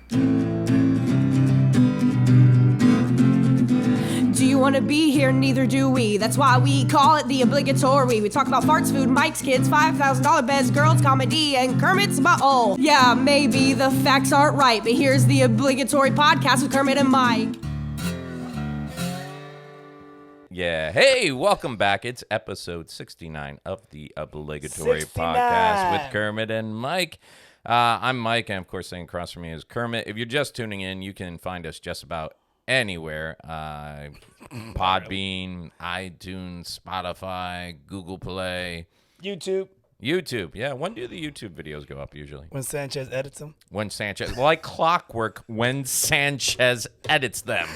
Do you want to be here? Neither do we. That's why we call it the obligatory. We talk about farts, food, mics, kids, $5,000 beds, girls, comedy, and Kermit's butthole. Yeah, maybe the facts aren't right, but here's the obligatory podcast with Kermit and Myke. Yeah. Hey, welcome back. It's episode 69 of the Obligatory 69. Podcast with Kermit and Myke. I'm Myke, and of course, sitting across from me is Kermit. If you're just tuning in, you can find us just about anywhere. Podbean, iTunes, Spotify, Google Play. YouTube. Yeah. When do the YouTube videos go up usually? When Sanchez edits them. When Sanchez, like clockwork, when Sanchez edits them.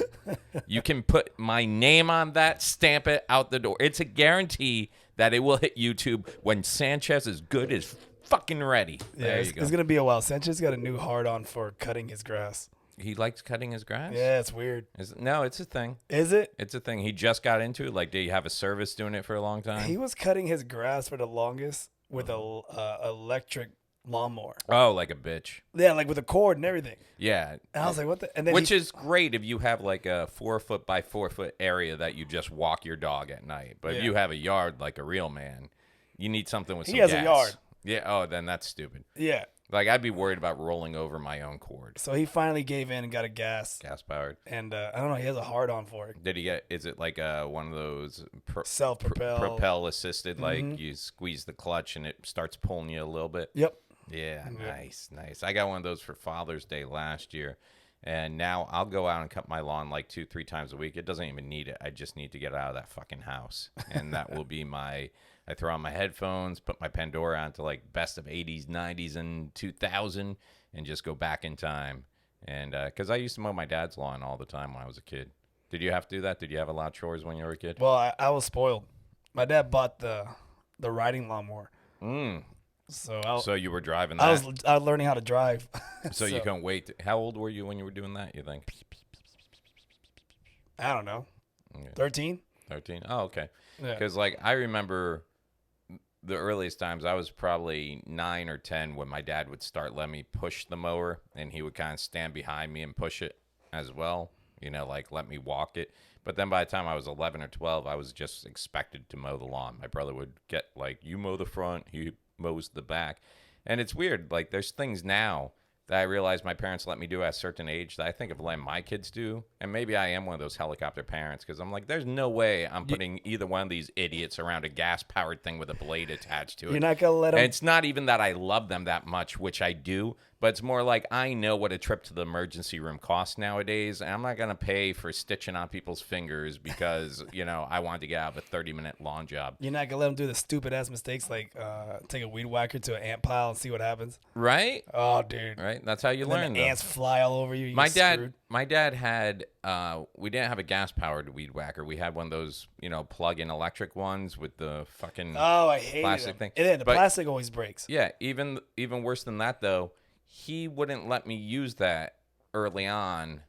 You can put my name on that, stamp it out the door. It's a guarantee that it will hit YouTube when Sanchez is good as fucking ready. Yeah, There it's you go. going to be a while. Sanchez got a new hard-on for cutting his grass. He likes cutting his grass? Yeah, it's weird. No, it's a thing. Is it? It's a thing. He just got into it. Like, did he have a service doing it for a long time? He was cutting his grass for the longest with a electric lawnmower. Oh, like a bitch. Yeah, like with a cord and everything. Yeah. And I was like, what the? And then Which is great if you have like a 4 foot by 4 foot area that you just walk your dog at night. But if Yeah. you have a yard like a real man, you need something with some He has gas. a yard. Yeah. Oh, then that's stupid. Yeah. Like I'd be worried about rolling over my own cord. So he finally gave in and got a gas. Gas powered. And I don't know, he has a hard-on for it. Did he get? Is it like one of those Self-propel. propel assisted? Like you squeeze the clutch and it starts pulling you a little bit. Yep. Yeah, nice. I got one of those for Father's Day last year, and now I'll go out and cut my lawn like 2-3 times a week. It doesn't even need it. I just need to get out of that fucking house, and that will be my. I throw on my headphones, put my Pandora on to like best of 80s, 90s, and 2000, and just go back in time. And because I used to mow my dad's lawn all the time when I was a kid. Did you have to do that? Did you have a lot of chores when you were a kid? Well, I was spoiled. My dad bought the riding lawnmower. So you were driving that? I was learning how to drive. So you couldn't wait. How old were you when you were doing that, you think? I don't know. Okay. 13? 13? Oh, okay. Yeah. Because, like, I remember the earliest times I was probably 9 or 10 when my dad would start letting me push the mower, and he would kind of stand behind me and push it as well, you know, like let me walk it. But then by the time I was 11 or 12, I was just expected to mow the lawn. My brother would get, like, you mow the front, he mows the back. And it's weird. Like, there's things now that I realize my parents let me do at a certain age that I think of letting my kids do. And maybe I am one of those helicopter parents because I'm like, there's no way I'm putting either one of these idiots around a gas-powered thing with a blade attached to it. You're not going to let them. And it's not even that I love them that much, which I do, but it's more like I know what a trip to the emergency room costs nowadays, and I'm not going to pay for stitching on people's fingers because, you know, I wanted to get out of a 30-minute lawn job. You're not going to let them do the stupid-ass mistakes like take a weed whacker to an ant pile and see what happens. Right? Oh, dude. Right? That's how you And learn, then the though. ants fly all over you. My dad had, we didn't have a gas-powered weed whacker. We had one of those, you know, plug-in electric ones with the fucking I hated plastic them. thing. And then the But- plastic always breaks. Yeah, even worse than that, though, he wouldn't let me use that early on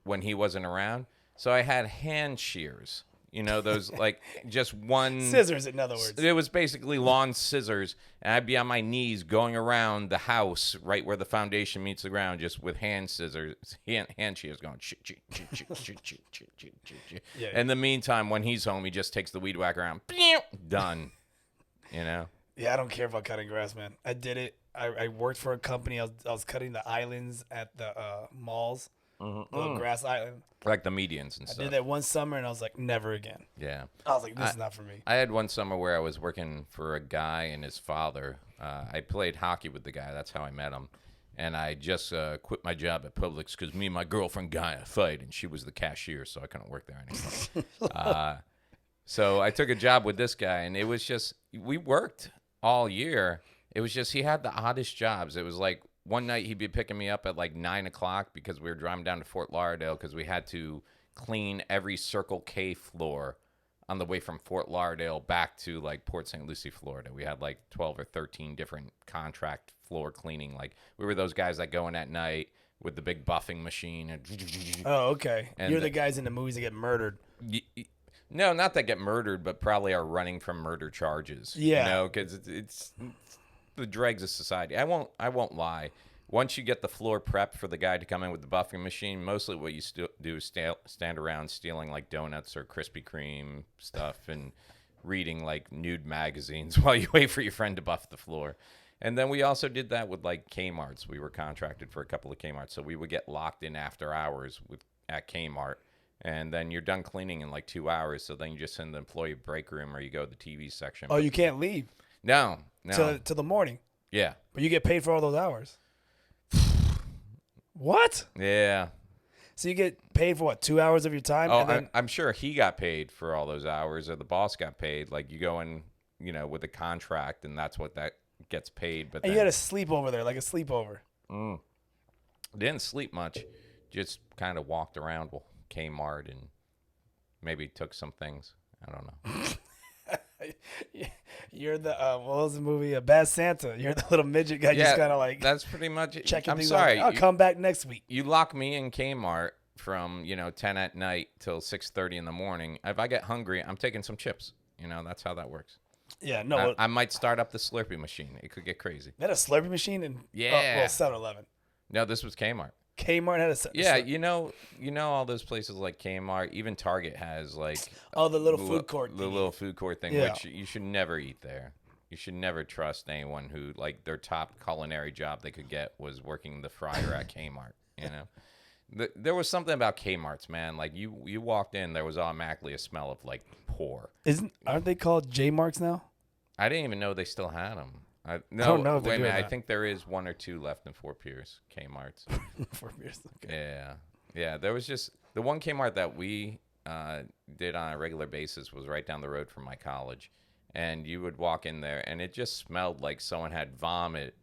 when he wasn't around. So I had hand shears. You know, those, like, just one... Scissors, in other words. It was basically lawn scissors, and I'd be on my knees going around the house right where the foundation meets the ground just with hand scissors, hand shears going... Yeah. In the meantime, when he's home, he just takes the weed whacker around. Done. You know? Yeah, I don't care about cutting grass, man. I did it. I worked for a company. I was cutting the islands at the malls, little grass island. Like the medians and I stuff. did that one summer, and I was like, never again. Yeah. I was like, this is not for me. I had one summer where I was working for a guy and his father. I played hockey with the guy. That's how I met him. And I just quit my job at Publix because me and my girlfriend got in a fight, and she was the cashier, so I couldn't work there anymore. So I took a job with this guy, and it was just, we worked all year. It was just, he had the oddest jobs. It was like one night he'd be picking me up at like 9 o'clock because we were driving down to Fort Lauderdale because we had to clean every Circle K floor on the way from Fort Lauderdale back to like Port St. Lucie, Florida. We had like 12 or 13 different contract floor cleaning. Like we were those guys that go in at night with the big buffing machine. And Oh, okay. And You're the guys in the movies that get murdered. No, not that get murdered, but probably are running from murder charges. Yeah. You know, because it's the dregs of society. I won't lie. once you get the floor prepped for the guy to come in with the buffing machine, mostly what you do is stand around stealing like donuts or Krispy Kreme stuff and reading like nude magazines while you wait for your friend to buff the floor. And then we also did that with like Kmart's. We were contracted for a couple of Kmart's, so we would get locked in after hours at Kmart. And then you're done cleaning in like 2 hours. So then you just send the employee break room or you go to the TV section. Oh, you can't leave No. till the morning. Yeah. But you get paid for all those hours. What? Yeah. So you get paid for what, 2 hours of your time? Oh, and then... I'm sure he got paid for all those hours, or the boss got paid. Like you go in, with a contract, and that's what that gets paid. But and you had a sleepover there, like a sleepover. Didn't sleep much, just kind of walked around Kmart and maybe took some things. I don't know. You're the what was the movie? Bad Santa. You're the little midget guy, just kind of like that's pretty much it. Checking I'm things sorry. I'll come back next week. You lock me in Kmart from 10 at night till 6:30 in the morning. If I get hungry, I'm taking some chips. That's how that works. Yeah, no. I might start up the Slurpee machine. It could get crazy. They had a Slurpee machine in 7-Eleven. No, this was Kmart. Kmart had a yeah, you know all those places like Kmart, even Target has like the little food court, the little food court thing, which you should never eat there. You should never trust anyone who like their top culinary job they could get was working the fryer at Kmart. There was something about Kmart's, man. Like you walked in, there was automatically a smell of like poor. Aren't they called J Marks now? I didn't even know they still had them. I don't know if they do I think there is 1 or 2 left in Fort Pierce, Kmart's. Fort Pierce, okay. Yeah. There was just the one Kmart that we did on a regular basis was right down the road from my college, and you would walk in there, and it just smelled like someone had vomited,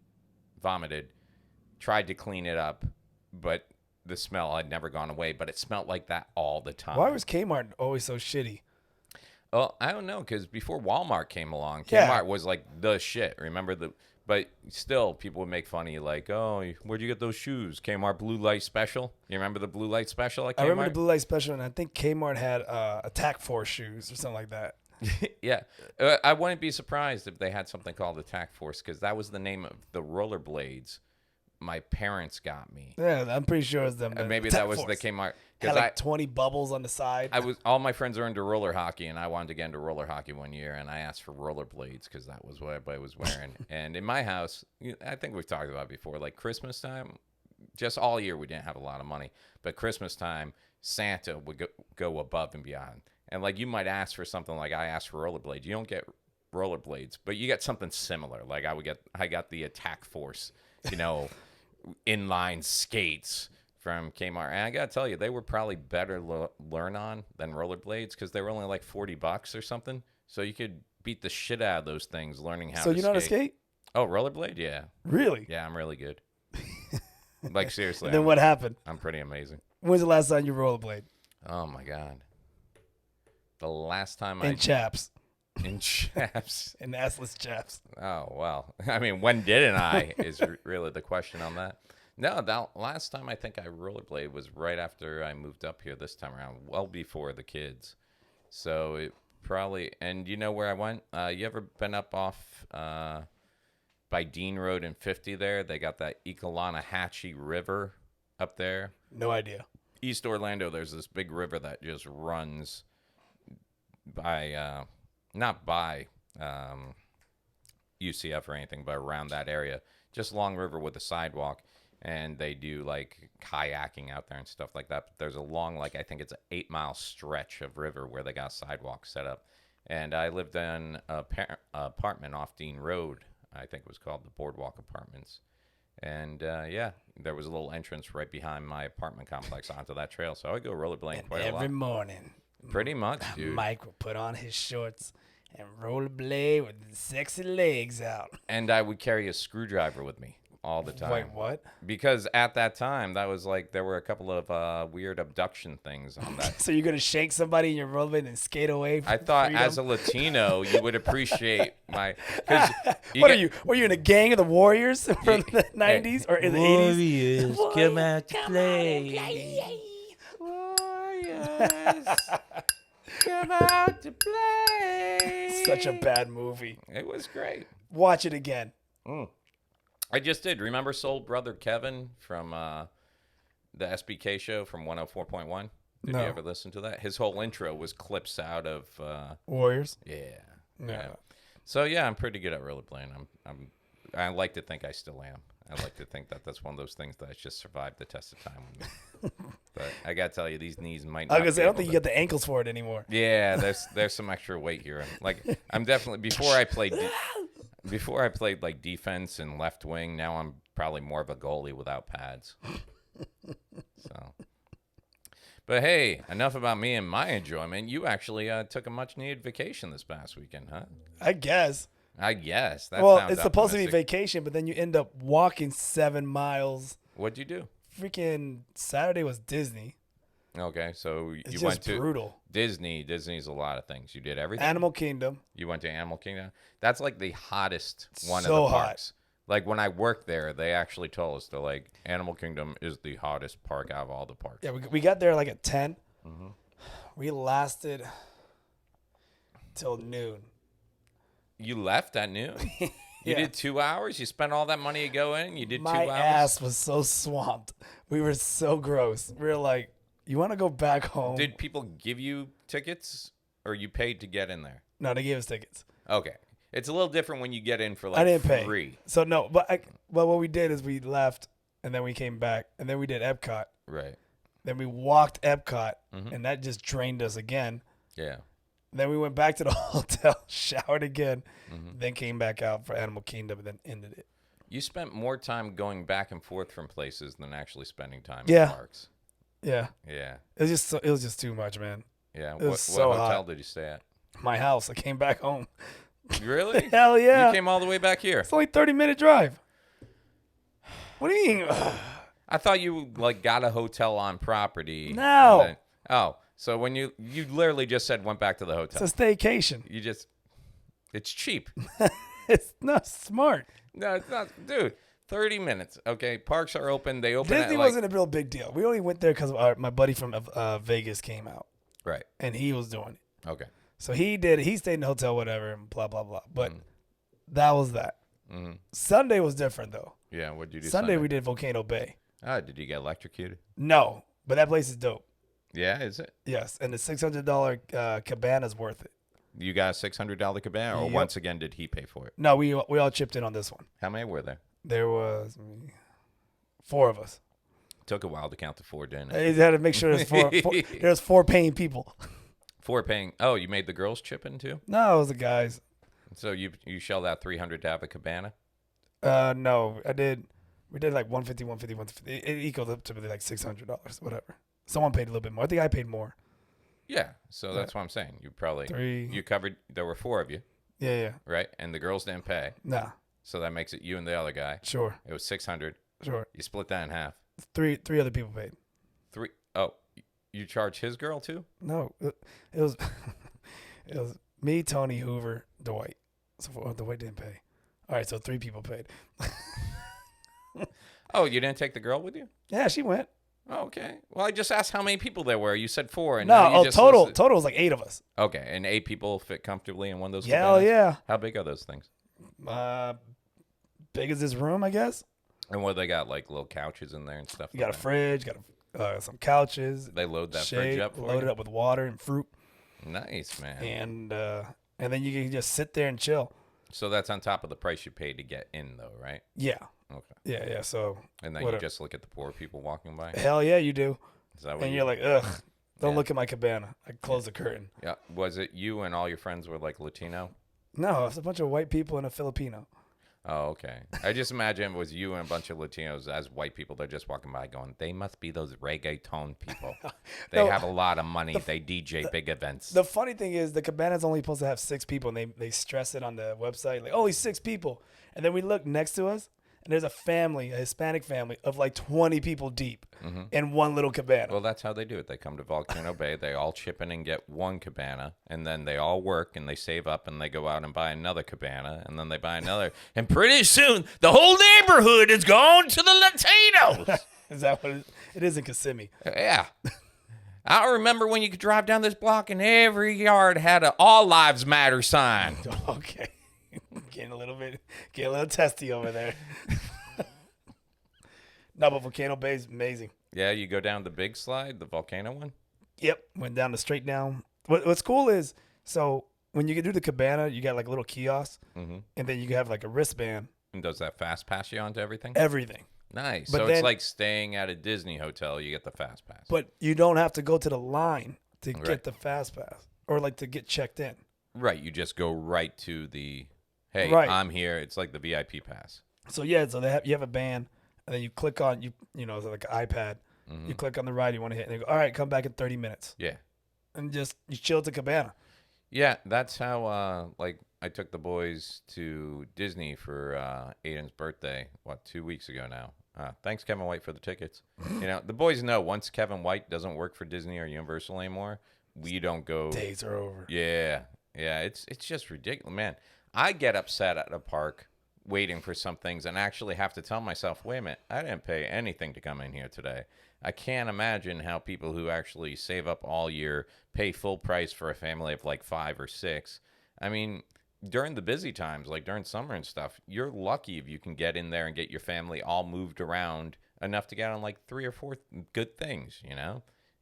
tried to clean it up, but the smell had never gone away. But it smelled like that all the time. Why was Kmart always so shitty? Well, I don't know, because before Walmart came along, Kmart was like the shit. But still, people would make fun of you, like, oh, where'd you get those shoes? Kmart Blue Light Special? You remember the Blue Light Special at Kmart? I remember the Blue Light Special, and I think Kmart had Attack Force shoes or something like that. Yeah. I wouldn't be surprised if they had something called Attack Force, because that was the name of the rollerblades my parents got me. Yeah, I'm pretty sure it was them. Maybe that was the Kmart. Had like 20 bubbles on the side. All my friends are into roller hockey, and I wanted to get into roller hockey one year, and I asked for rollerblades because that was what everybody was wearing. And in my house, I think we've talked about it before, like Christmas time, just all year we didn't have a lot of money, but Christmas time, Santa would go above and beyond. And like you might ask for something like I asked for rollerblades. You don't get rollerblades, but you get something similar. Like I got the Attack Force, inline skates from Kmart. And I got to tell you, they were probably better learn on than rollerblades because they were only like $40 or something. So you could beat the shit out of those things learning how to skate. So you know how to skate? Oh, rollerblade? Yeah. Really? Yeah, I'm really good. Like, seriously. Then what happened? I'm pretty amazing. When's the last time you rollerblade? Oh, my God. The last time In chaps. In chaps. In assless chaps. Oh, well. I mean, when didn't I is really the question on that. No, that last time I think I rollerbladed was right after I moved up here this time around, well before the kids. So it probably, and you know where I went? You ever been up off by Dean Road and 50 there? They got that Ekalanahatchee River up there. No idea. East Orlando, there's this big river that just runs by, not by UCF or anything, but around that area. Just long river with a sidewalk. And they do like kayaking out there and stuff like that. But there's a long, like I think it's an 8-mile stretch of river where they got sidewalks set up. And I lived in a apartment off Dean Road. I think it was called the Boardwalk Apartments. And yeah, there was a little entrance right behind my apartment complex onto that trail. So I go rollerblading quite a lot. Every morning. Pretty much, dude. Mike would put on his shorts and rollerblade with his sexy legs out. And I would carry a screwdriver with me all the time. Wait, what? Because at that time, that was like, there were a couple of weird abduction things on that. So you're going to shake somebody in your rollerblade and skate away from I thought freedom? As a Latino, you would appreciate my... Were you in a gang of the Warriors from the 90s or in the 80s? Warriors, come out to play. Warriors, come out to play. Such a bad movie. It was great. Watch it again. I just did. Remember Soul Brother Kevin from the SBK show from 104.1? Did No. you ever listen to that? His whole intro was clips out of Warriors. Yeah. So yeah, I'm pretty good at rollerblading. I like to think I still am. I like to think that that's one of those things that just survived the test of time with me. But I gotta tell you, these knees might not. I was gonna say, I don't think be you able got the ankles for it anymore. Yeah, there's some extra weight here. Like I'm definitely before I played like defense and left wing. Now I'm probably more of a goalie without pads. So, but hey, enough about me and my enjoyment. You actually took a much needed vacation this past weekend, huh? I guess. That Well, sounds it's supposed to be optimistic. vacation, but then you end up walking 7 miles. What'd you do? Freaking Saturday was Disney. Okay, so It's you just went to brutal. Disney. Disney's a lot of things. You did everything. Animal Kingdom. You went to Animal Kingdom. That's like the hottest one So of the hot. parks. Like when I worked there, they actually told us they're like Animal Kingdom is the hottest park out of all the parks. Yeah, we got there like at 10. Mm-hmm. We lasted till noon. You left at noon. You Yeah. did 2 hours. You spent all that money to go in. You did 2 My hours. ass was so swamped. We were so gross. We were like, you want to go back home? Did people give you tickets, or you paid to get in there? No, they gave us tickets. Okay, it's a little different when you get in for like I didn't free. pay. So no, but what we did is we left and then we came back and then we did Epcot. Right. Then we walked Epcot Mhm. and that just drained us again. Yeah. Then we went back to the hotel, showered again, Mhm. then came back out for Animal Kingdom and then ended it. You spent more time going back and forth from places than actually spending time Yeah. in parks. Yeah, Yeah. it was just too much, man. Yeah. It What was so hotel hot. did you stay at? My house. I came back home. Really? Hell yeah! You came all the way back here. It's only 30-minute drive. What do you mean? I thought you like got a hotel on property. No. and then- so when you literally just said went back to the hotel. It's a staycation. It's cheap. It's not smart. No, it's not, dude. 30 minutes. Okay, parks are open. They open Disney at like, wasn't a real big deal. We only went there because my buddy from Vegas came out right. and he was doing it. Okay. So he stayed in the hotel, whatever, and blah, blah, blah. But that was that. Mm-hmm. Sunday was different, though. Yeah. What did you do? Sunday we did Volcano Bay. Did you get electrocuted? No, but that place is dope. Yeah. Is it? Yes, and the $600 cabana's worth it. You got a $600 cabana, or Yep. once again did he pay for it? No, we all chipped in on this one. How many were there? There was 4 of us. Took a while to count to 4, didn't I it? had to make sure there's 4 paying people. 4 paying. Oh, you made the girls chip in too? No, it was the guys. So you shelled out $300 to have a cabana? No, I did. We did like 150, 150. It equaled up to like $600, whatever. Someone paid a little bit more. I think I paid more. Yeah. So that's what I'm saying. You probably 3. you covered. There were 4 of you, Yeah. right? And the girls didn't pay, Nah, so that makes it you and the other guy. sure. It was 600. Sure. You split that in half. 3 other people paid. 3. Oh, you charge his girl too? No, it was it was me, Tony, Hoover, Dwight. So Dwight didn't pay. All right, so 3 people paid. Oh, you didn't take the girl with you? Yeah, she went. Oh, okay. Well, I just asked how many people there were. You said 4. And now No, you just total listed- was like 8 of us. Okay, and 8 people fit comfortably in one of those. Hell cabanas? yeah. How big are those things? Big as this room, I guess. And what they got, like little couches in there and stuff. You got a like that? fridge, got some couches. They load that shade, fridge up for load you? it up with water and fruit, Nice, man. and then you can just sit there and chill. So that's on top of the price you paid to get in, though, right? Yeah, Okay. yeah. So And then whatever. you just look at the poor people walking by. hell yeah, you do. Is that what And you? you're like, ugh, don't Yeah. look at my cabana. I close the curtain. Yeah. Was it you and all your friends were like Latino? No, it's a bunch of white people and a Filipino. Oh, okay. I just imagine it was you and a bunch of Latinos as white people. They're just walking by going, they must be those reggaeton people. They No, have a lot of money. They DJ big events. The funny thing is, the cabana's only supposed to have 6 people, and they stress it on the website, like, only 6 people. And then we look next to us, and there's a family, a Hispanic family, of like 20 people deep in one little cabana. Well, that's how they do it. They come to Volcano Bay. They all chip in and get one cabana, and then they all work and they save up and they go out and buy another cabana, and then they buy another. And pretty soon, the whole neighborhood is gone to the Latinos. Is that what it is in Kissimmee? Yeah. I remember when you could drive down this block and every yard had a All Lives Matter sign. Okay. Getting a little testy over there. No, but Volcano Bay is amazing. Yeah, you go down the big slide, the volcano one. Yep, went down the straight down. What's cool is, so when you can do the cabana, you got like a little kiosk, and then you have like a wristband. And does that fast pass you onto everything? Everything. Nice. But So then, it's like staying at a Disney hotel. You get the fast pass. but you don't have to go to the line to Right. get the fast pass or like to get checked in. Right. You just go right to the, hey, Right. I'm here. It's like the VIP pass. So yeah, so you have a band, and then you click on it's like an iPad. You click on the ride you want to hit, and they go, all right, come back in 30 minutes, Yeah. and just you chill at the cabana. Yeah, that's how, like, I took the boys to Disney for Aiden's birthday, 2 weeks ago now. Thanks, Kevin White, for the tickets. The boys know once Kevin White doesn't work for Disney or Universal anymore, we don't go. Days are over. Yeah, it's just ridiculous, man. I get upset at a park waiting for some things and actually have to tell myself, wait a minute, I didn't pay anything to come in here today. I can't imagine how people who actually save up all year pay full price for a family of like 5 or 6. I mean, during the busy times, like during summer and stuff, you're lucky if you can get in there and get your family all moved around enough to get on like 3 or 4 good things,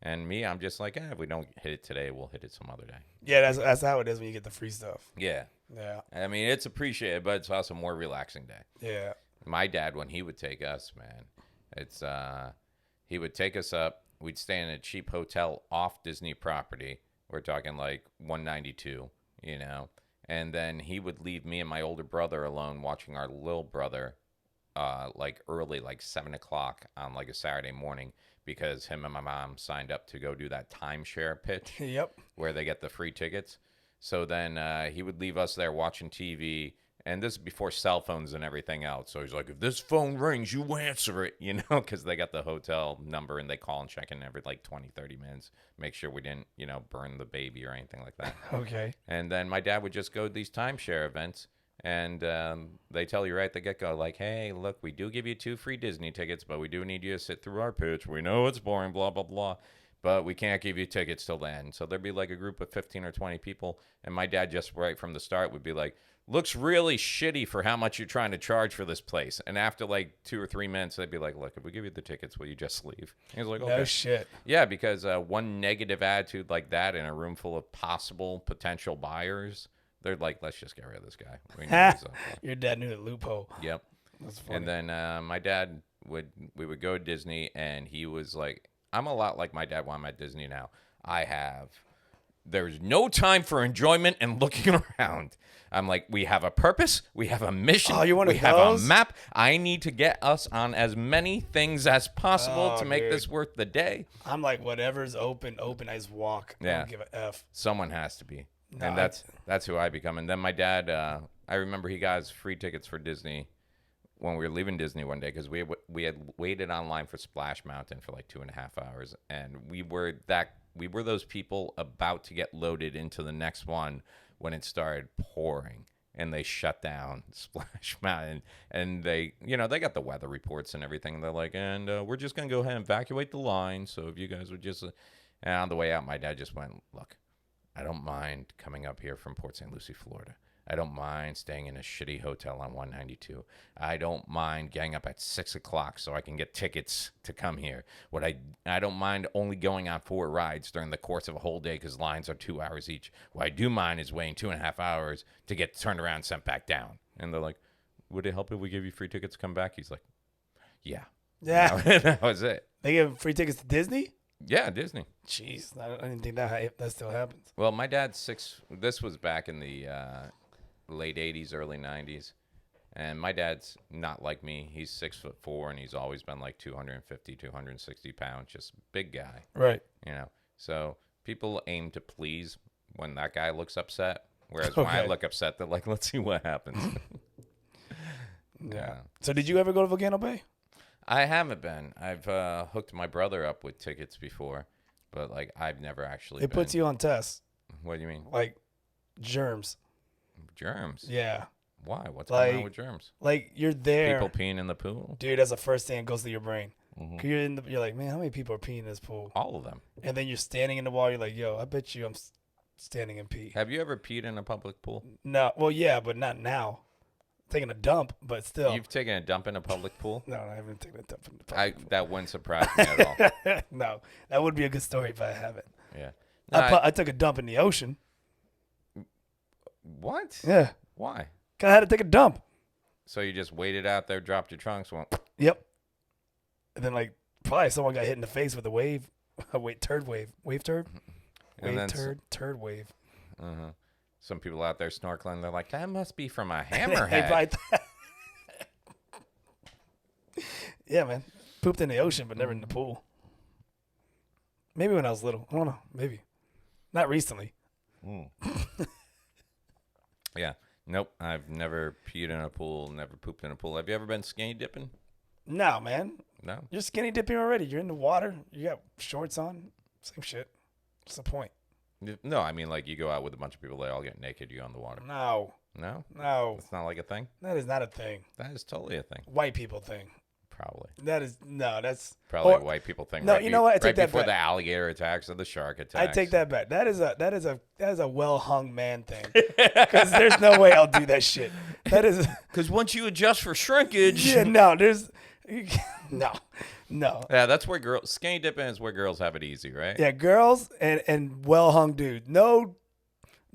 And me, I'm just like, if we don't hit it today, we'll hit it some other day. Yeah, that's how it is when you get the free stuff. Yeah. Yeah. I mean, it's appreciated, but it's also a more relaxing day. Yeah. My dad, when he would take us, man, he would take us up. We'd stay in a cheap hotel off Disney property. We're talking like 192, And then he would leave me and my older brother alone watching our little brother like early, like 7 o'clock on like a Saturday morning, because him and my mom signed up to go do that timeshare pitch. Yep. Where they get the free tickets. So then he would leave us there watching TV. And this is before cell phones and everything else. So he's like, if this phone rings, you answer it, because they got the hotel number and they call and check in every like 20, 30 minutes. Make sure we didn't, burn the baby or anything like that. Okay. And then my dad would just go to these timeshare events. And they tell you right at the get-go, like, hey, look, we do give you 2 free Disney tickets, but we do need you to sit through our pitch. We know it's boring, blah, blah, blah. But we can't give you tickets till then. So there'd be like a group of 15 or 20 people. And my dad just right from the start would be like, looks really shitty for how much you're trying to charge for this place. And after like 2 or 3 minutes, they'd be like, look, if we give you the tickets, will you just leave? He was like, okay. No shit. Yeah, because one negative attitude like that in a room full of potential buyers, they're like, let's just get rid of this guy. We know he's Your dad knew the loophole. Yep. That's funny. And then my dad we would go to Disney, and he was like, I'm a lot like my dad when I'm at Disney now. There's no time for enjoyment and looking around. I'm like, we have a purpose. We have a mission. Oh, you want we to have a map. I need to get us on as many things as possible to make this worth the day. I'm like, whatever's open. I just walk. I don't give a F. Someone has to be. No, and that's who I become. And then my dad, I remember he got us free tickets for Disney when we were leaving Disney one day, because we had waited online for Splash Mountain for like 2.5 hours, and we were those people about to get loaded into the next one when it started pouring, and they shut down Splash Mountain, and they got the weather reports and everything. They're like, and we're just gonna go ahead and evacuate the line. So if you guys would just, and on the way out, my dad just went, look, I don't mind coming up here from Port St. Lucie, Florida. I don't mind staying in a shitty hotel on 192. I don't mind getting up at 6 o'clock so I can get tickets to come here. I don't mind only going on 4 rides during the course of a whole day because lines are 2 hours each. What I do mind is waiting 2.5 hours to get turned around and sent back down. And they're like, would it help if we give you free tickets to come back? He's like, yeah. Yeah. That was it. They give free tickets to Disney? Yeah, Disney. Jeez, I didn't think that still happens. Well, my dad's 6. This was back in the late 80s, early 90s. And my dad's not like me. He's 6'4", and he's always been like 250, 260 pounds, just big guy. Right. So people aim to please when that guy looks upset. Whereas when I look upset, they're like, let's see what happens. Yeah. So did you ever go to Volcano Bay? I haven't been. I've hooked my brother up with tickets before, but like I've never actually been. It puts you on tests. What do you mean? Like germs. Germs? Yeah. Why? What's going on with germs? Like you're there. People peeing in the pool? Dude, that's the first thing that goes through your brain. Mm-hmm. You're like, man, how many people are peeing in this pool? All of them. And then you're standing in the water. You're like, yo, I bet you I'm standing in pee. Have you ever peed in a public pool? No. Well, yeah, but not now. taking a dump, but still. You've taken a dump in a public pool? No, I haven't taken a dump in the public pool. That wouldn't surprise me at all. No, that would be a good story if I haven't. Yeah. No, I took a dump in the ocean. What? Yeah. Why? 'Cause I had to take a dump. So you just waited out there, dropped your trunks, went. Yep. And then probably someone got hit in the face with a wave. Turd wave. Wave turd? Turd wave. Uh-huh. Some people out there snorkeling, they're like, that must be from a Hey, hammerhead. Yeah, man. Pooped in the ocean, but never in the pool. Maybe when I was little. I don't know. Maybe. Not recently. Yeah. Nope. I've never peed in a pool, never pooped in a pool. Have you ever been skinny dipping? No, man. No. You're skinny dipping already. You're in the water. You got shorts on. Same shit. What's the point? No, I mean, like, you go out with a bunch of people, they all get naked, you go in the water. No. No? No. It's not like a thing? That is not a thing. That is totally a thing. White people thing. Probably. That's Probably a white people thing. No, you know what? I take right that before back. the alligator attacks or the shark attacks. I take that back. That is a well hung man thing. Because there's no way I'll do that shit. That is Because once you adjust for shrinkage. yeah. No, there's no. Yeah, that's where skinny dipping is where girls have it easy, right? Yeah, girls and well hung dude. No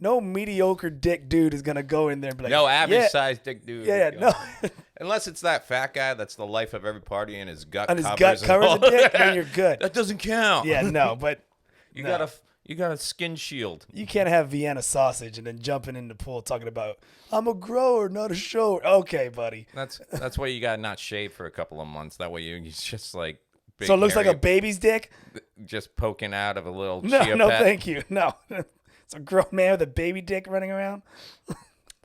mediocre dick dude is gonna go in there and be like, No average sized dick dude. Yeah, no. Unless it's that fat guy that's the life of every party and his gut And his covers gut covers the dick, then you're good. That doesn't count. Yeah, no, but you got a skin shield. you can't have Vienna sausage and then jumping in the pool talking about I'm a grower, not a shower. Okay, buddy. That's why you gotta not shave for a couple of months. That way you just like big, So it looks like hairy, a baby's dick? just poking out of a little No, chia no, pet. thank you. No. It's a grown man with a baby dick running around.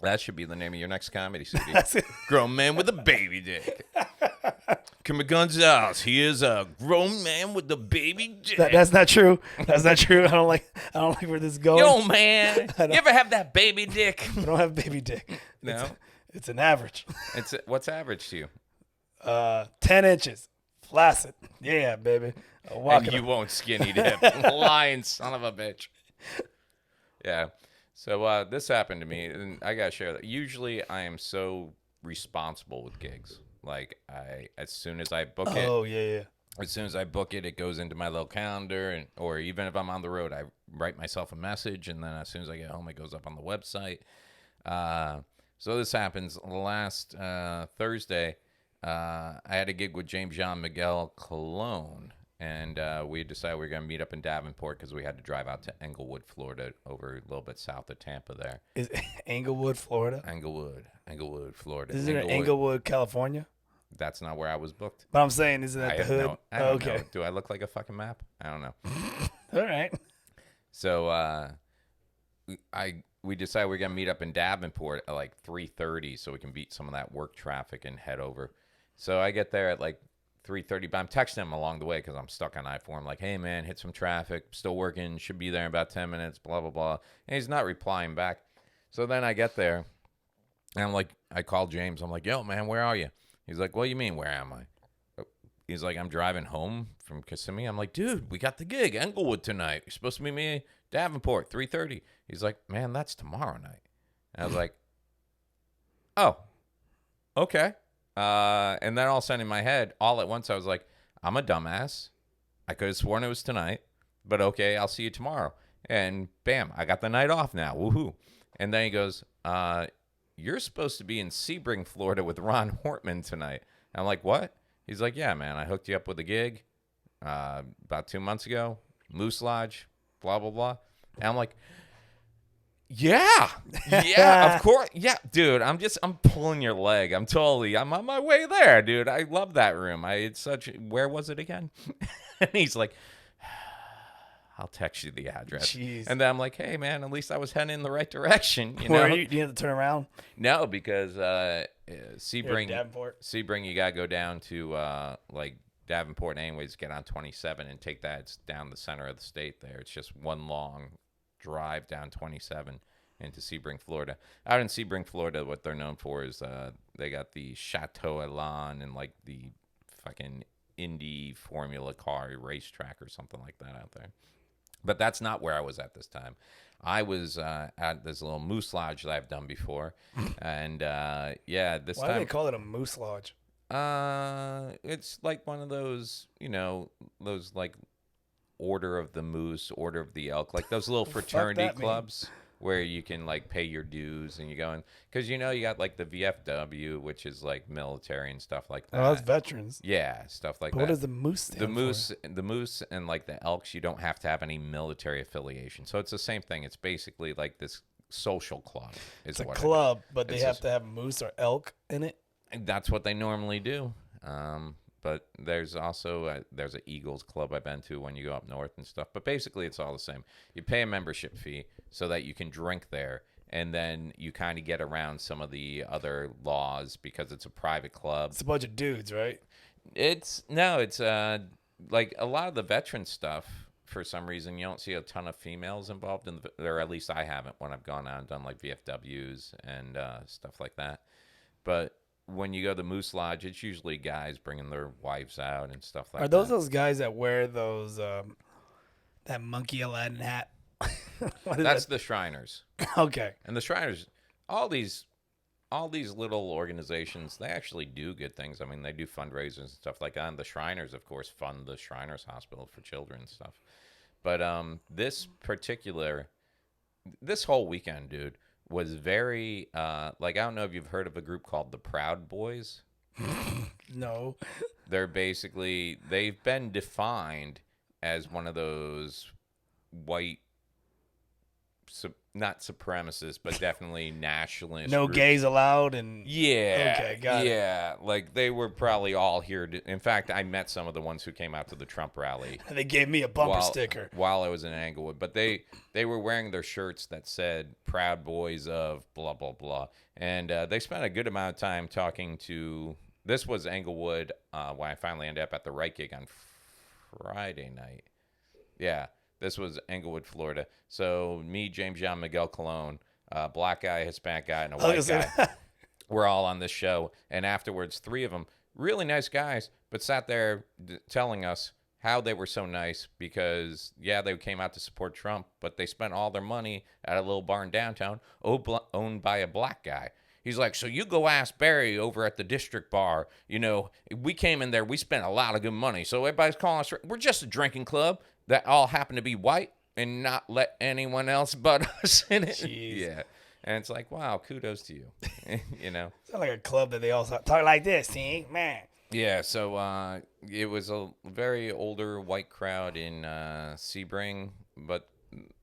That should be the name of your next comedy CD. That's it. Grown man with a baby dick. Kermit Gonzalez. He is a grown man with a baby dick. That's not true. That's not true. I don't like where this is going. Yo, man. You ever have that baby dick? I don't have baby dick. No. It's an average. What's average to you? 10 inches. Flaccid. Yeah, baby. And you won't skinny dip. Lying son of a bitch. Yeah. So this happened to me, and I gotta share that. Usually, I am so responsible with gigs. Like as soon as I book it. Oh yeah. As soon as I book it, it goes into my little calendar, or even if I'm on the road, I write myself a message, and then as soon as I get home, it goes up on the website. So this happens last Thursday. I had a gig with James Jean Miguel Colon. And we decided we were going to meet up in Davenport because we had to drive out to Englewood, Florida, over a little bit south of Tampa there. Is Englewood, Florida? Englewood, Florida. Isn't it Englewood, California? That's not where I was booked. But I'm saying, isn't that the hood? I don't okay. know. Do I look like a fucking map? I don't know. All right. So we decided we are going to meet up in Davenport at like 3:30 so we can beat some of that work traffic and head over. So I get there at like 3:30, but I'm texting him along the way because I'm stuck on I-4. I'm like, hey, man, hit some traffic, still working, should be there in about 10 minutes, blah, blah, blah. And he's not replying back. So then I get there, and I'm like, I call James. I'm like, yo, man, where are you? He's like, what do you mean, where am I? He's like, I'm driving home from Kissimmee. I'm like, dude, we got the gig, Englewood tonight. You're supposed to meet me Davenport, 3:30. He's like, man, that's tomorrow night. And I was like, oh, okay. And then all of a sudden in my head, all at once, I was like, I'm a dumbass. I could have sworn it was tonight, but okay, I'll see you tomorrow. And bam, I got the night off now. Woohoo. And then he goes, you're supposed to be in Sebring, Florida with Ron Hortman tonight. And I'm like, what? He's like, yeah, man, I hooked you up with a gig about 2 months ago. Moose Lodge, blah, blah, blah. And I'm like, yeah, of course. Yeah, dude, I'm pulling your leg. I'm on my way there, dude. I love that room. Where was it again? And he's like, I'll text you the address. Jeez. And then I'm like, hey, man, at least I was heading in the right direction. You Where know? are you? Do you have to turn around? No, because Sebring, Davenport. Sebring, you got to go down to like Davenport anyways, get on 27 and take that. It's down the center of the state there. It's just one long drive down 27 into Sebring, Florida. Out in Sebring, Florida, what they're known for is they got the Chateau Elan and like the fucking Indy Formula car racetrack or something like that out there. But that's not where I was at this time. I was at this little moose lodge that I've done before, and this Why time do they call it a moose lodge? it's like one of those, those like Order of the Moose, Order of the Elk, like those little fraternity clubs where you can like pay your dues and you go in, because you got like the VFW, which is like military and stuff like that. Oh, that's veterans. Yeah, stuff like But that. what does the moose stand The moose and like the elks, you don't have to have any military affiliation. So it's the same thing. It's basically like this social club. It's a club, but they have to have moose or elk in it. And that's what they normally do. But there's also there's an Eagles club I've been to when you go up north and stuff. But basically, it's all the same. You pay a membership fee so that you can drink there, and then you kind of get around some of the other laws because it's a private club. It's a bunch of dudes, right? It's like a lot of the veteran stuff. For some reason, you don't see a ton of females involved in or at least I haven't when I've gone out and done like VFWs and stuff like that. But when you go to the Moose Lodge, it's usually guys bringing their wives out and stuff like that. Are those guys that wear those that monkey Aladdin hat? That's the Shriners. Okay. And the Shriners, all these little organizations, they actually do good things. I mean, they do fundraisers and stuff like that. And the Shriners, of course, fund the Shriners Hospital for children and stuff. But this whole weekend, dude, was very like, I don't know if you've heard of a group called the Proud Boys. No. They've been defined as one of those white, not supremacists, but definitely nationalist. No groups. gays allowed, and Yeah. Okay, got it. Yeah, like they were probably all here. In fact, I met some of the ones who came out to the Trump rally. they gave me a bumper sticker while I was in Englewood. But they were wearing their shirts that said "Proud Boys of blah blah blah," and they spent a good amount of time talking to. This was Englewood when I finally ended up at the right gig on Friday night. Yeah. This was Englewood, Florida. So me, James John, Miguel Colon, black guy, Hispanic guy, and a white guy. We're all on this show. And afterwards, 3 of them, really nice guys, but sat there telling us how they were so nice because, yeah, they came out to support Trump, but they spent all their money at a little bar in downtown owned by a black guy. He's like, so you go ask Barry over at the district bar. We came in there. We spent a lot of good money. So everybody's calling us. We're just a drinking club that all happen to be white and not let anyone else but us in it. Jeez. Yeah. And it's like, wow, kudos to you. It's not like a club that they all talk like this, see? Man. Yeah, so it was a very older white crowd in Sebring, but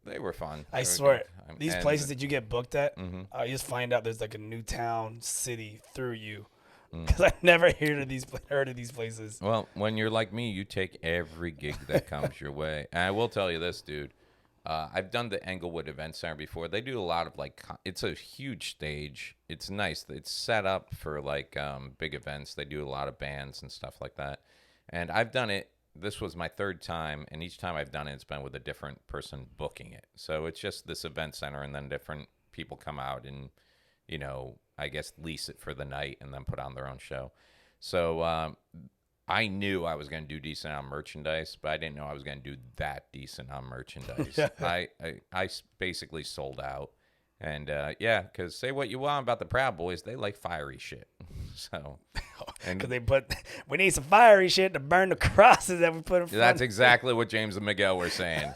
they were fun. I swear, these places that you get booked at, you just find out there's like a new town, city through you. Because I never heard of these places. Well, when you're like me, you take every gig that comes your way. And I will tell you this, dude. I've done the Englewood Event Center before. They do a lot of it's a huge stage. It's nice. It's set up for like big events. They do a lot of bands and stuff like that. And I've done it. This was my 3rd time, and each time I've done it, it's been with a different person booking it. So it's just this event center, and then different people come out and, I guess lease it for the night and then put on their own show. So I knew I was going to do decent on merchandise, but I didn't know I was going to do that decent on merchandise. I basically sold out. And, because say what you want about the Proud Boys, they like fiery shit. So, because we need some fiery shit to burn the crosses that we put in front. That's exactly what James and Miguel were saying.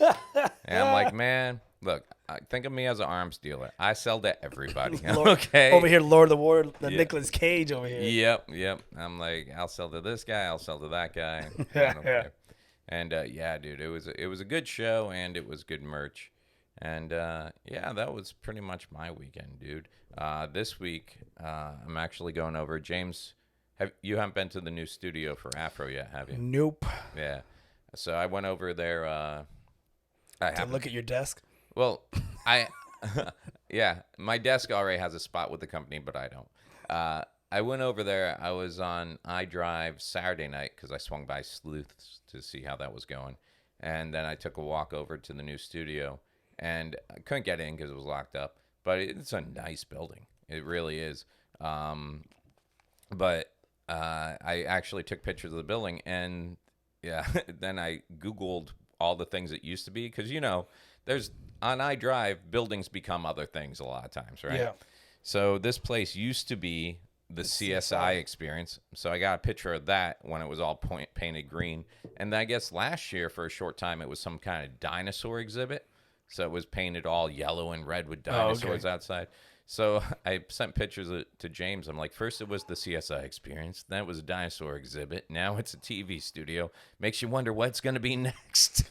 And I'm like, man, look, think of me as an arms dealer. I sell to everybody. Okay. Over here, Lord of the War, Nicolas Cage over here. Yep. I'm like, I'll sell to this guy. I'll sell to that guy. Yeah. And, dude, it was a good show, and it was good merch. And, that was pretty much my weekend, dude. This week, I'm actually going over. James, you haven't been to the new studio for Afro yet, have you? Nope. Yeah. So I went over there. To look at your desk? Well, my desk already has a spot with the company, but I don't. I went over there. I was on iDrive Saturday night because I swung by Sleuths to see how that was going. And then I took a walk over to the new studio. And I couldn't get in because it was locked up. But it's a nice building. It really is. But I actually took pictures of the building. And, then I Googled all the things it used to be. Because, there's on iDrive, buildings become other things a lot of times, right? Yeah. So this place used to be the CSI experience. So I got a picture of that when it was all painted green. And then I guess last year for a short time, it was some kind of dinosaur exhibit. So it was painted all yellow and red with dinosaurs outside. So I sent pictures to James. I'm like, first it was the CSI experience. Then it was a dinosaur exhibit. Now it's a TV studio. Makes you wonder what's going to be next.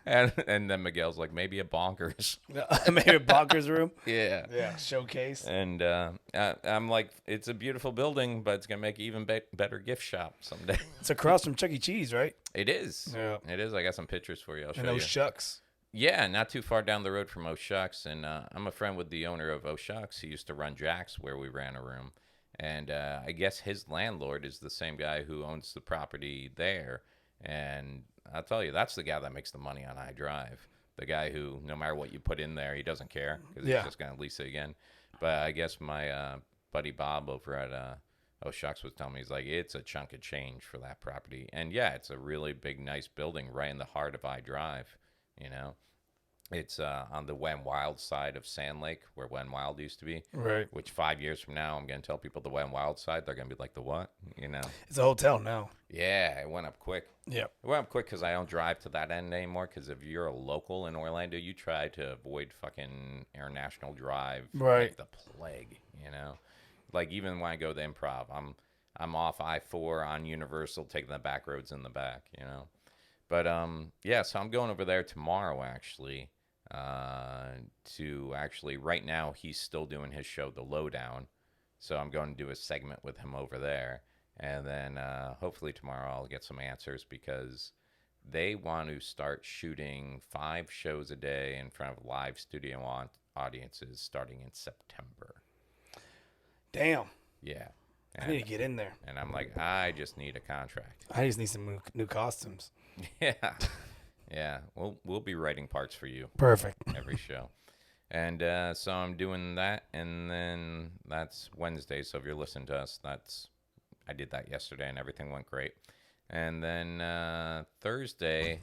And then Miguel's like, maybe a bonkers. Maybe a bonkers room. Yeah. Yeah. Showcase. And I'm like, it's a beautiful building, but it's going to make an even better gift shop someday. It's across from Chuck E. Cheese, right? It is. Yeah. It is. I got some pictures for you. I'll show And you. those shucks. Yeah, not too far down the road from O'Shucks, and I'm a friend with the owner of O'Shucks. He used to run Jack's, where we ran a room, and I guess his landlord is the same guy who owns the property there. And I'll tell you, that's the guy that makes the money on iDrive. The guy who, no matter what you put in there, he doesn't care because he's just going to lease it again. But I guess my buddy Bob over at O'Shucks was telling me, he's like, it's a chunk of change for that property. And yeah, it's a really big, nice building right in the heart of iDrive. It's on the Wen Wild side of Sand Lake, where Wen Wild used to be. Right. Which 5 years from now, I'm going to tell people the Wen Wild side. They're going to be like, the what? It's a hotel now. Yeah, it went up quick. Yeah. It went up quick because I don't drive to that end anymore. Because if you're a local in Orlando, you try to avoid fucking International Drive. Right. Like the plague, Like even when I go to Improv, I'm off I-4 on Universal, taking the back roads in the back, But, so I'm going over there tomorrow, actually, right now, he's still doing his show, The Lowdown. So I'm going to do a segment with him over there. And then hopefully tomorrow I'll get some answers because they want to start shooting 5 shows a day in front of live studio audiences starting in September. Damn. Yeah. I need to get in there. And I'm like, I just need a contract. I just need some new costumes. Yeah. We'll be writing parts for you. Perfect. Every show. And so I'm doing that, and then that's Wednesday. So if you're listening to us, I did that yesterday, and everything went great. And then Thursday,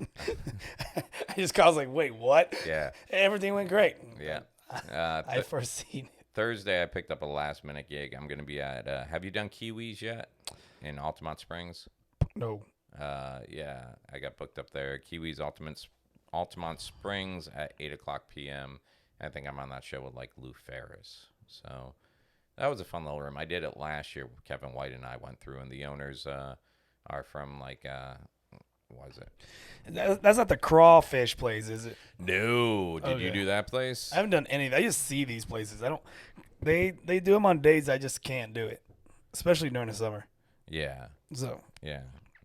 I was like, wait, what? Yeah. Everything went great. Yeah. I foreseen it. Thursday, I picked up a last-minute gig. I'm going to be at, have you done Kiwis yet in Altamont Springs? No. Yeah, I got booked up there. Kiwis Altamont Springs at 8 o'clock p.m. I think I'm on that show with, like, Lou Ferris. So that was a fun little room. I did it last year. Kevin White and I went through, and the owners are from, like, what is it? That's not the crawfish place, is it? No. Did you do that place? I haven't done anything. I just see these places. They do them on days I just can't do it, especially during the summer. Yeah. So. Yeah.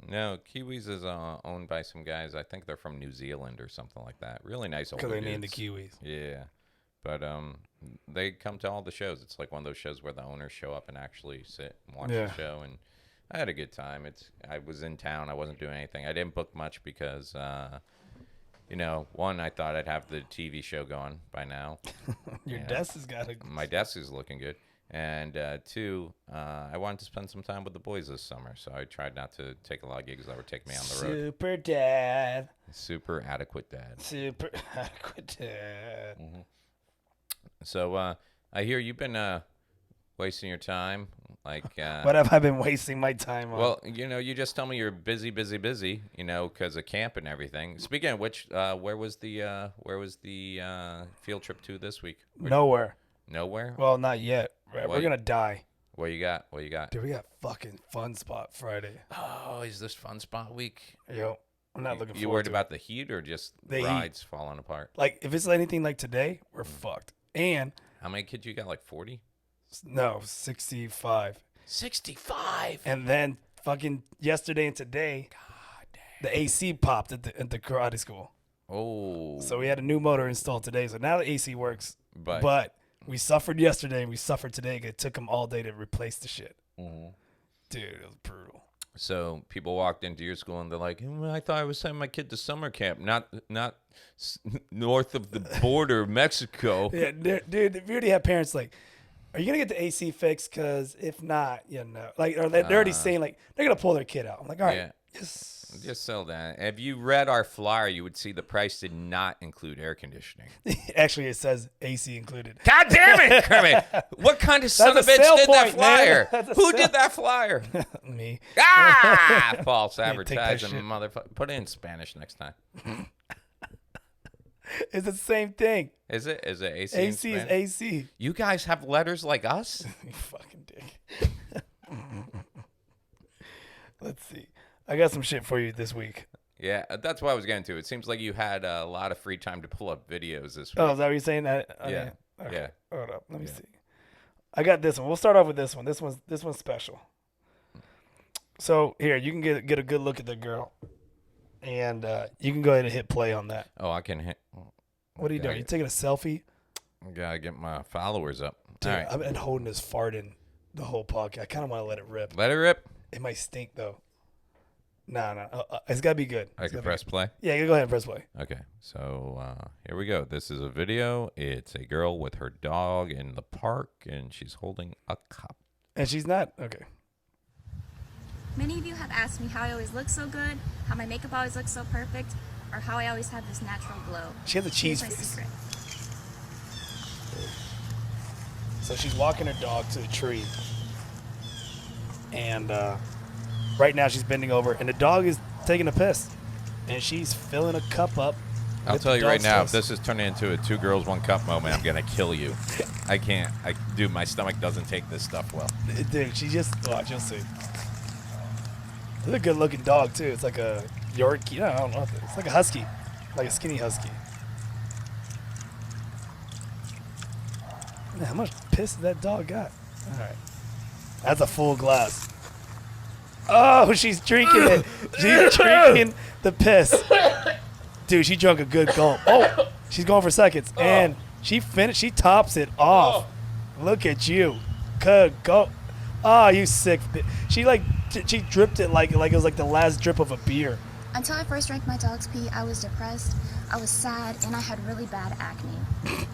No, Kiwis is owned by some guys. I think they're from New Zealand or something like that. Really nice old dudes. Because they named the Kiwis. Yeah. But they come to all the shows. It's like one of those shows where the owners show up and actually sit and watch the show. And I had a good time. I was in town. I wasn't doing anything. I didn't book much because, one, I thought I'd have the TV show going by now. Your desk has got to... My desk is looking good. And 2, I wanted to spend some time with the boys this summer, so I tried not to take a lot of gigs that would take me on the road. Super dad. Super adequate dad. Super adequate dad. Mm-hmm. So I hear you've been wasting your time. Like, what have I been wasting my time on? Well, you just tell me you're busy, because of camp and everything. Speaking of which, where was the field trip to this week? Nowhere. Nowhere? Well, not yet. We're going to die. What you got? Dude, we got fucking Fun Spot Friday. Oh, is this Fun Spot week? Yo, I'm not looking forward to it. You worried about the heat or just the rides falling apart? Like, if it's anything like today, we're fucked. And... How many kids you got, like 40? No, 65. 65? And then fucking yesterday and today, God damn. The AC popped at the karate school. Oh. So we had a new motor installed today. So now the AC works. But we suffered yesterday and we suffered today. It took them all day to replace the shit. Mm-hmm. Dude, it was brutal. So people walked into your school and they're like, I thought I was sending my kid to summer camp, not north of the border of Mexico. Yeah, dude, we already have parents like, are you going to get the AC fixed? Because if not, like, or they're already saying, like, they're going to pull their kid out. I'm like, all right, yes. Just so that if you read our flyer, you would see the price did not include air conditioning. Actually, it says AC included. God damn it, Kermit! What kind of son of a bitch did that flyer? Who did that flyer? Me. Ah! False take that advertising, shit. motherfucker. Put it in Spanish next time. It's the same thing. Is it? Is it AC? in AC is Spanish? AC. You guys have letters like us? You fucking dick. Let's see. I got some shit for you this week. Yeah, that's what I was getting to. It seems like you had a lot of free time to pull up videos this week. Oh, is that what you're saying? Okay. Yeah. Okay. Yeah. Hold up. Let me see. I got this one. We'll start off with this one. This one's special. So here, you can get a good look at the girl, and you can go ahead and hit play on that. Oh, I can hit. What are you doing? You taking a selfie? I gotta get my followers up. Dude, All right. I've been holding this fart in the whole podcast. I kind of want to let it rip. Let it rip. It might stink though. No. It's got to be good. I can press play. Yeah, you go ahead and press play. Okay, so here we go. This is a video. It's a girl with her dog in the park, and she's holding a cup. And she's not? Okay. Many of you have asked me how I always look so good, how my makeup always looks so perfect, or how I always have this natural glow. She has a cheese Here's my face. secret. So she's walking her dog to a tree. And right now she's bending over, and the dog is taking a piss. And she's filling a cup up. I'll with tell the you right dog's now, piss. if this is turning into a 2 girls, 1 cup moment, I'm going to kill you. I can't. Dude, my stomach doesn't take this stuff well. Dude, she just, watch, you'll see. It's a good looking dog, too. It's like a Yorkie. I don't know. It's like a husky. Like a skinny husky. Man, how much piss did that dog got? All right. That's a full glass. Oh, she's drinking it. She's drinking the piss. Dude, she drunk a good gulp. Oh, she's going for seconds. And she finished. She tops it off. Look at you. Good go. Oh, you sick bitch. She dripped it like it was like the last drip of a beer. Until I first drank my dog's pee, I was depressed, I was sad, and I had really bad acne.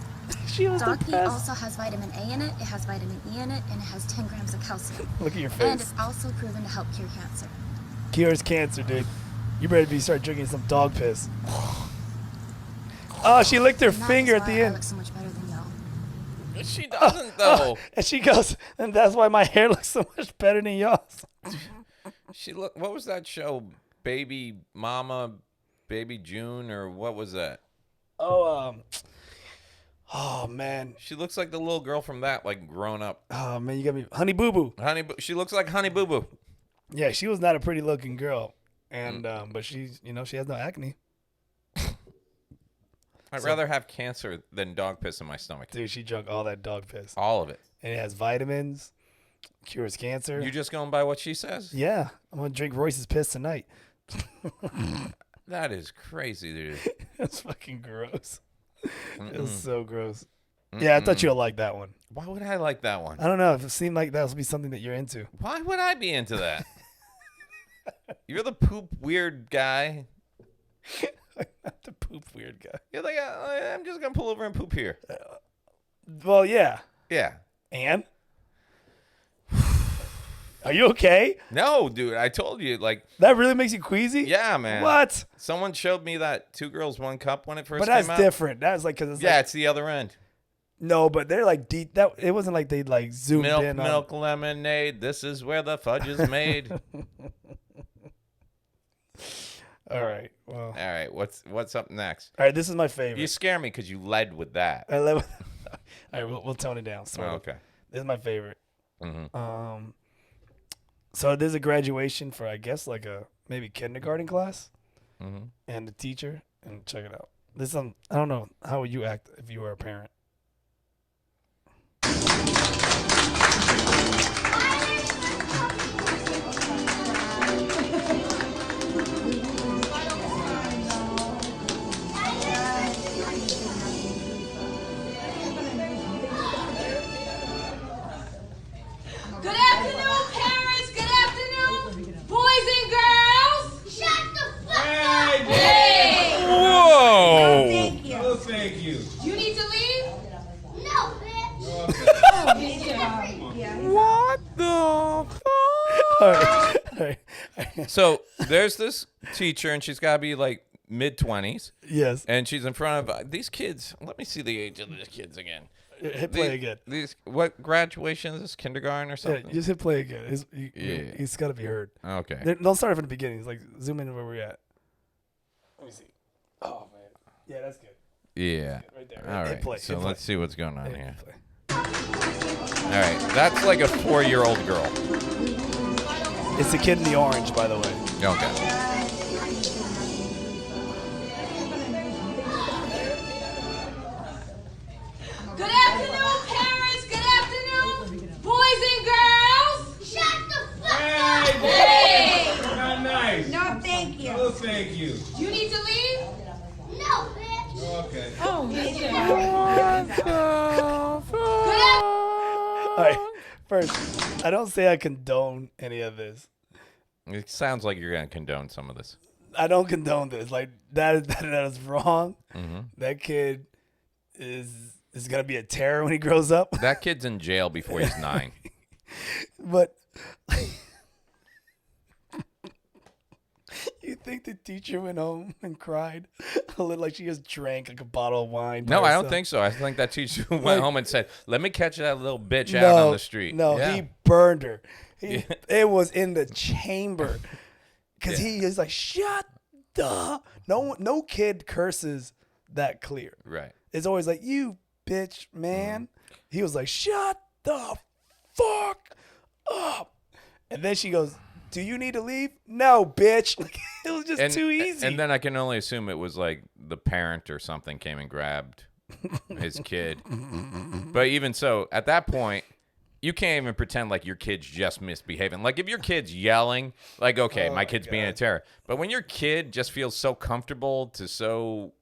She was Dog the pee best. also has vitamin A in it, it has vitamin E in it, and it has 10 grams of calcium. Look at your And face. it's also proven to help cure cancer. Cures cancer, dude. You better start drinking some dog piss. Oh, she licked her And that finger is at the why I end. look so much better than y'all. She doesn't, though. And she goes, and that's why my hair looks so much better than y'all's. What was that show? Baby Mama, Baby June, or what was that? Oh man. She looks like the little girl from that, like grown up. Oh man, you got me, Honey Boo Boo. She looks like Honey Boo Boo. Yeah, she was not a pretty looking girl, and but she's, she has no acne. I'd rather have cancer than dog piss in my stomach. Dude, she drank all that dog piss, All of it. and it has vitamins, cures cancer. You just going by what she says? Yeah, I'm gonna drink Royce's piss tonight. That is crazy, dude. That's fucking gross. It was so gross. Yeah, I thought you'd like that one. Why would I like that one? I don't know. If it seemed like that would be something that you're into. Why would I be into that? You're the poop weird guy. Not the poop weird guy. You're like, I'm just going to pull over and poop here. Well, yeah. Yeah. And? Are you okay? No, dude, I told you, like, That really makes you queasy? yeah, man. What? Someone showed me that 2 girls, 1 cup when it first But came that's out. different. That's like, because it's Yeah, like, it's the other end. no, but they're like deep. That it wasn't like they like zoomed in on. Milk, lemonade. This is where the fudge is made. All right. Well. All right, what's up next? All right. This is my favorite. You scare me because you led with that. I love. All right. We'll tone it down. Oh, okay. This is my favorite. Mm-hmm. So there's a graduation for, I guess, like a maybe kindergarten class, Mm-hmm. and the teacher. And check it out. This I don't know, how would you act if you were a parent? Good afternoon, parents. Good afternoon, boys and girls. Shut the fuck Hey! Whoa! Thank you. Oh, thank you. Do you need to leave? No, bitch. What the fuck? All right. So this there's this teacher, and she's got to be like mid-20s. Yes. And she's in front of these kids. Let me see the age of these kids again. Hit play again. What graduation is this? Kindergarten or something? Yeah, just hit play again. He's got to be heard. Okay. Don't start from the beginning. It's like zoom in where we're at. Let me see. Oh man. Yeah, that's good. Yeah. That's good. Right there. All Hit right. play. So Hit play. let's see what's going on Hit here. play. All right. That's like a 4-year-old girl. It's the kid in the orange, by the way. Okay. Good afternoon, parents. Good afternoon, boys and girls. Shut the fuck up! Hey! Not nice. No, thank you. Oh, thank you. You need to leave? No, bitch. Okay. Oh, All right. First, I don't say I condone any of this. It sounds like you're going to condone some of this. I don't condone this. Like that is wrong. Mm-hmm. That kid is gonna be a terror when he grows up. That kid's in jail before he's 9. But you think the teacher went home and cried a little, like she just drank like a bottle of wine? No, I don't think so. I think that teacher went home and said, "Let me catch that little bitch out on the street." No, Yeah. he burned her. It was in the chamber because he is like, "Shut the." No kid curses that clear. Right. It's always like, "You bitch, man." He was like, "Shut the fuck up." And then she goes, "Do you need to leave?" "No, bitch." Like, it was just too easy. And then I can only assume it was like the parent or something came and grabbed his kid. But even so, at that point, you can't even pretend like your kid's just misbehaving. Like if your kid's yelling, like, okay, my kid's being a terror. But when your kid just feels so comfortable to so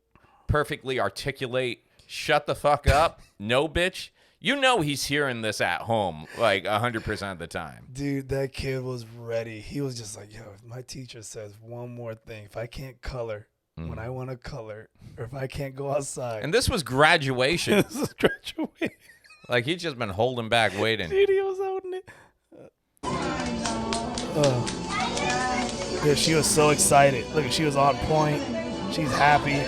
perfectly articulate, "Shut the fuck up," "No, bitch," you know he's hearing this at home like 100% of the time. Dude, that kid was ready. He was just like, "Yo, if my teacher says one more thing, if I can't color when I want to color, or if I can't go outside." And this was graduation. This is graduation. Like he's just been holding back, waiting. Dude, he was holding it. Yeah, she was so excited. Look, she was on point. She's happy.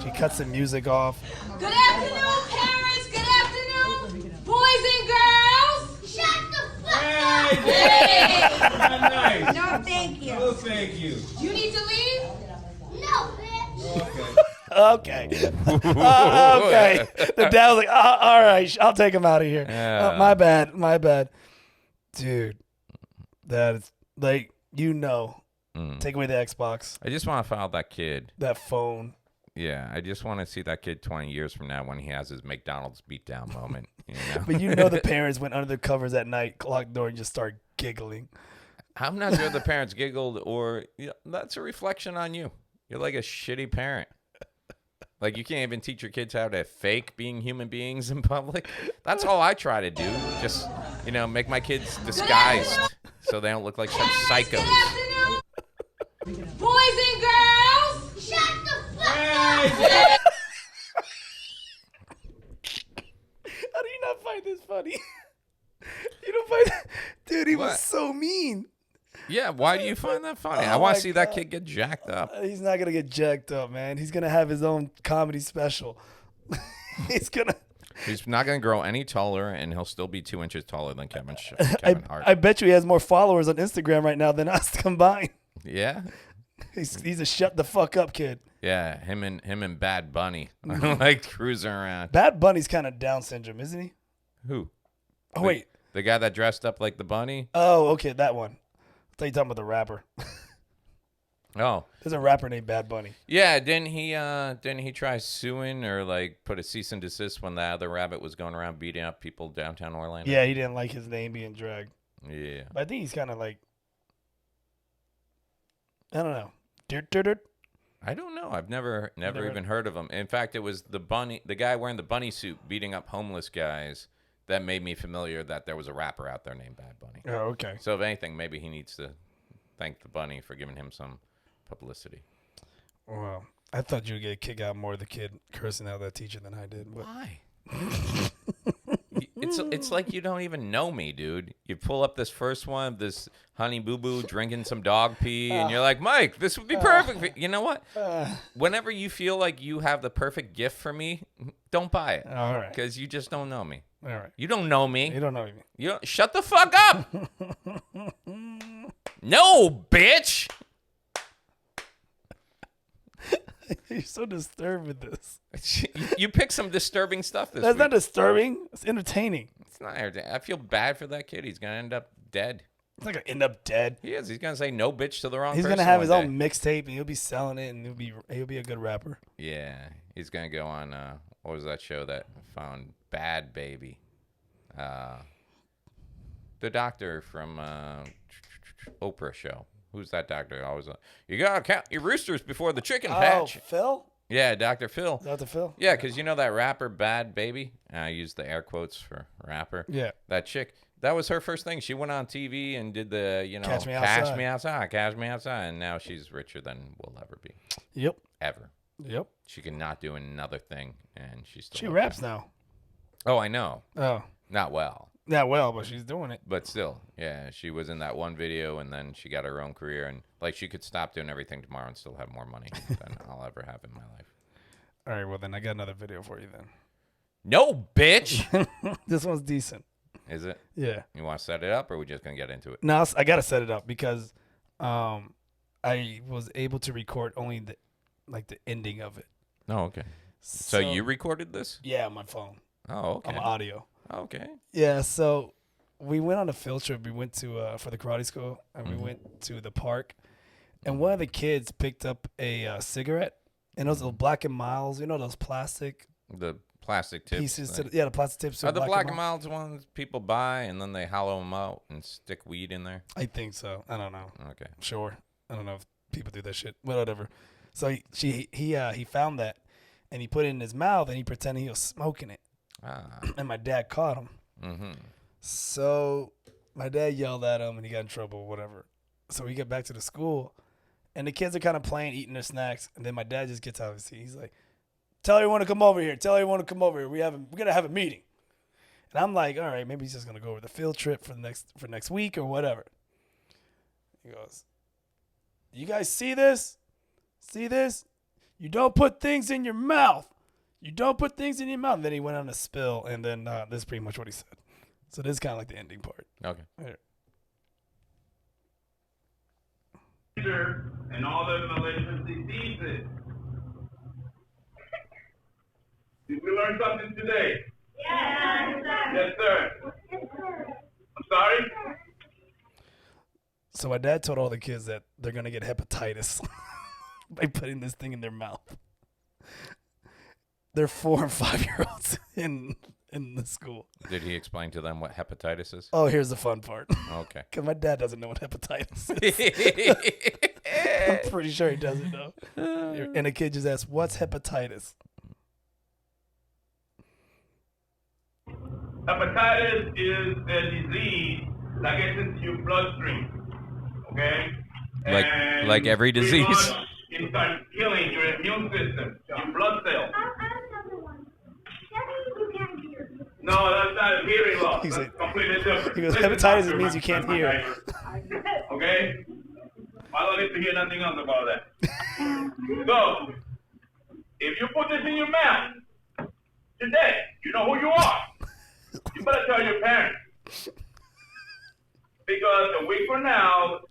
She cuts the music off. Good afternoon, parents. Good afternoon, boys and girls. Shut the fuck up! Hey! Not nice. No, thank you. Oh, thank you. You need to leave? No, bitch. Okay. Okay. Okay. The dad was like, all right, I'll take him out of here. Yeah. My bad. Dude, that is like, take away the Xbox, I just want to follow that kid. that phone. Yeah, I just want to see that kid 20 years from now when he has his McDonald's beatdown moment. You know? But the parents went under the covers at night, locked the door, and just started giggling. I'm not sure the parents giggled or that's a reflection on you. You're like a shitty parent. Like you can't even teach your kids how to fake being human beings in public. That's all I try to do. Just, make my kids disguised so they don't look like such psychos. Good afternoon, boys and girls. Shut the fuck up! How do you not find this funny? You don't find that? Dude, he was What? so mean. Yeah, why do you find that funny? Oh I want my to see that God. kid get jacked up. He's not going to get jacked up, man. He's going to have his own comedy special. He's going to. He's not going to grow any taller, and he'll still be 2 inches taller than Kevin Hart. I bet you he has more followers on Instagram right now than us combined. Yeah? He's a shut the fuck up kid. Yeah, him and Bad Bunny like cruising around. Bad Bunny's kind of Down syndrome, isn't he? Who? Oh, wait. The guy that dressed up like the bunny? Oh, okay, that one. I thought you were talking about the rapper. Oh. There's a rapper named Bad Bunny. Yeah, didn't he try suing or like put a cease and desist when the other rabbit was going around beating up people downtown Orlando? Yeah, he didn't like his name being dragged. Yeah. But I think he's kind of like, I don't know. Dirt. I don't know. I've never even heard of him. In fact, it was the guy wearing the bunny suit beating up homeless guys that made me familiar that there was a rapper out there named Bad Bunny. Oh, okay. So if anything, maybe he needs to thank the bunny for giving him some publicity. Well, I thought you'd get a kick out more of the kid cursing out that teacher than I did. But Why? It's like you don't even know me, dude. You pull up this first one, this Honey Boo Boo drinking some dog pee, and you're like, Mike, this would be perfect. You know what? Whenever you feel like you have the perfect gift for me, don't buy it. All right. Because you just don't know me. All right. You don't know me. You don't know me. Shut the fuck up. No, bitch. You're so disturbed with this. You pick some disturbing stuff this That's week. not disturbing. It's entertaining. It's not entertaining. I feel bad for that kid. He's going to end up dead. He's not gonna end up dead. He is. He's going to say no bitch to the wrong He's person. gonna have his one own day. mixtape, and he'll be selling it, and he'll be a good rapper. Yeah. He's going to go on, what was that show that found Bad Baby? The doctor from Oprah show. Who's that doctor? Always you got to count your roosters before the chicken patch. Oh, Phil? Yeah, Dr. Phil. Dr. Phil? Yeah, because you know that rapper Bad Baby? I use the air quotes for rapper. Yeah. That chick, that was her first thing. She went on TV and did the, Catch Me Outside. And now she's richer than we'll ever be. Yep. Ever. Yep. She cannot do another thing, and she's still She okay. raps now. Oh, I know. Oh. Not well. Not well, but she's doing it. But still, yeah, she was in that one video, and then she got her own career, and like she could stop doing everything tomorrow and still have more money than I'll ever have in my life. All right, well then I got another video for you then. No, bitch. This one's decent. Is it? Yeah. You want to set it up, or are we just gonna get into it? No, I gotta set it up because I was able to record only the ending of it. Oh, okay. So you recorded this? Yeah, on my phone. Oh, okay. On my audio. Okay. Yeah, so we went on a field trip. We went to for the karate school, and we went to the park. And one of the kids picked up a cigarette, and those little Black and Miles, you know, those plastic The plastic tips. pieces. thing. The plastic tips. to Are the Black Black and Miles ones people buy and then they hollow them out and stick weed in there? I think so. I don't know. Okay. Sure. I don't know if people do that shit. Whatever. So he found that, and he put it in his mouth, and he pretended he was smoking it. Ah. And my dad caught him. Mm-hmm. So my dad yelled at him, and he got in trouble, whatever. So we get back to the school, and the kids are kind of playing, eating their snacks, and then my dad just gets out of his seat. He's like, "Tell everyone to come over here. Tell everyone to come over here. We're gonna have a meeting." And I'm like, "All right, maybe he's just gonna go over the field trip for next week or whatever." He goes, "You guys see this? See this? You don't put things in your mouth. You don't put things in your mouth." And then he went on a spill, and then this is pretty much what he said. So this is kind of like the ending part. Okay. Here. And all the malicious diseases. Did we learn something today? Yes, sir. I'm sorry? So my dad told all the kids that they're gonna get hepatitis by putting this thing in their mouth. They're 4 and 5-year-olds in the school. Did he explain to them what hepatitis is? Oh, here's the fun part. Okay. Because my dad doesn't know what hepatitis is. I'm pretty sure he doesn't know. And the kid just asked, "What's hepatitis?" Hepatitis is a disease that gets into your bloodstream. Okay? Like every pretty disease. much it starts killing your immune system, your blood cells. No, that's not a hearing loss. He That's said- completely different. he goes, Listen, hepatitis, doctor, it means you can't my hear. guy. Okay? I don't need to hear nothing else about that. So, if you put this in your mouth today, you know who you are. You better tell your parents. Because a week from now,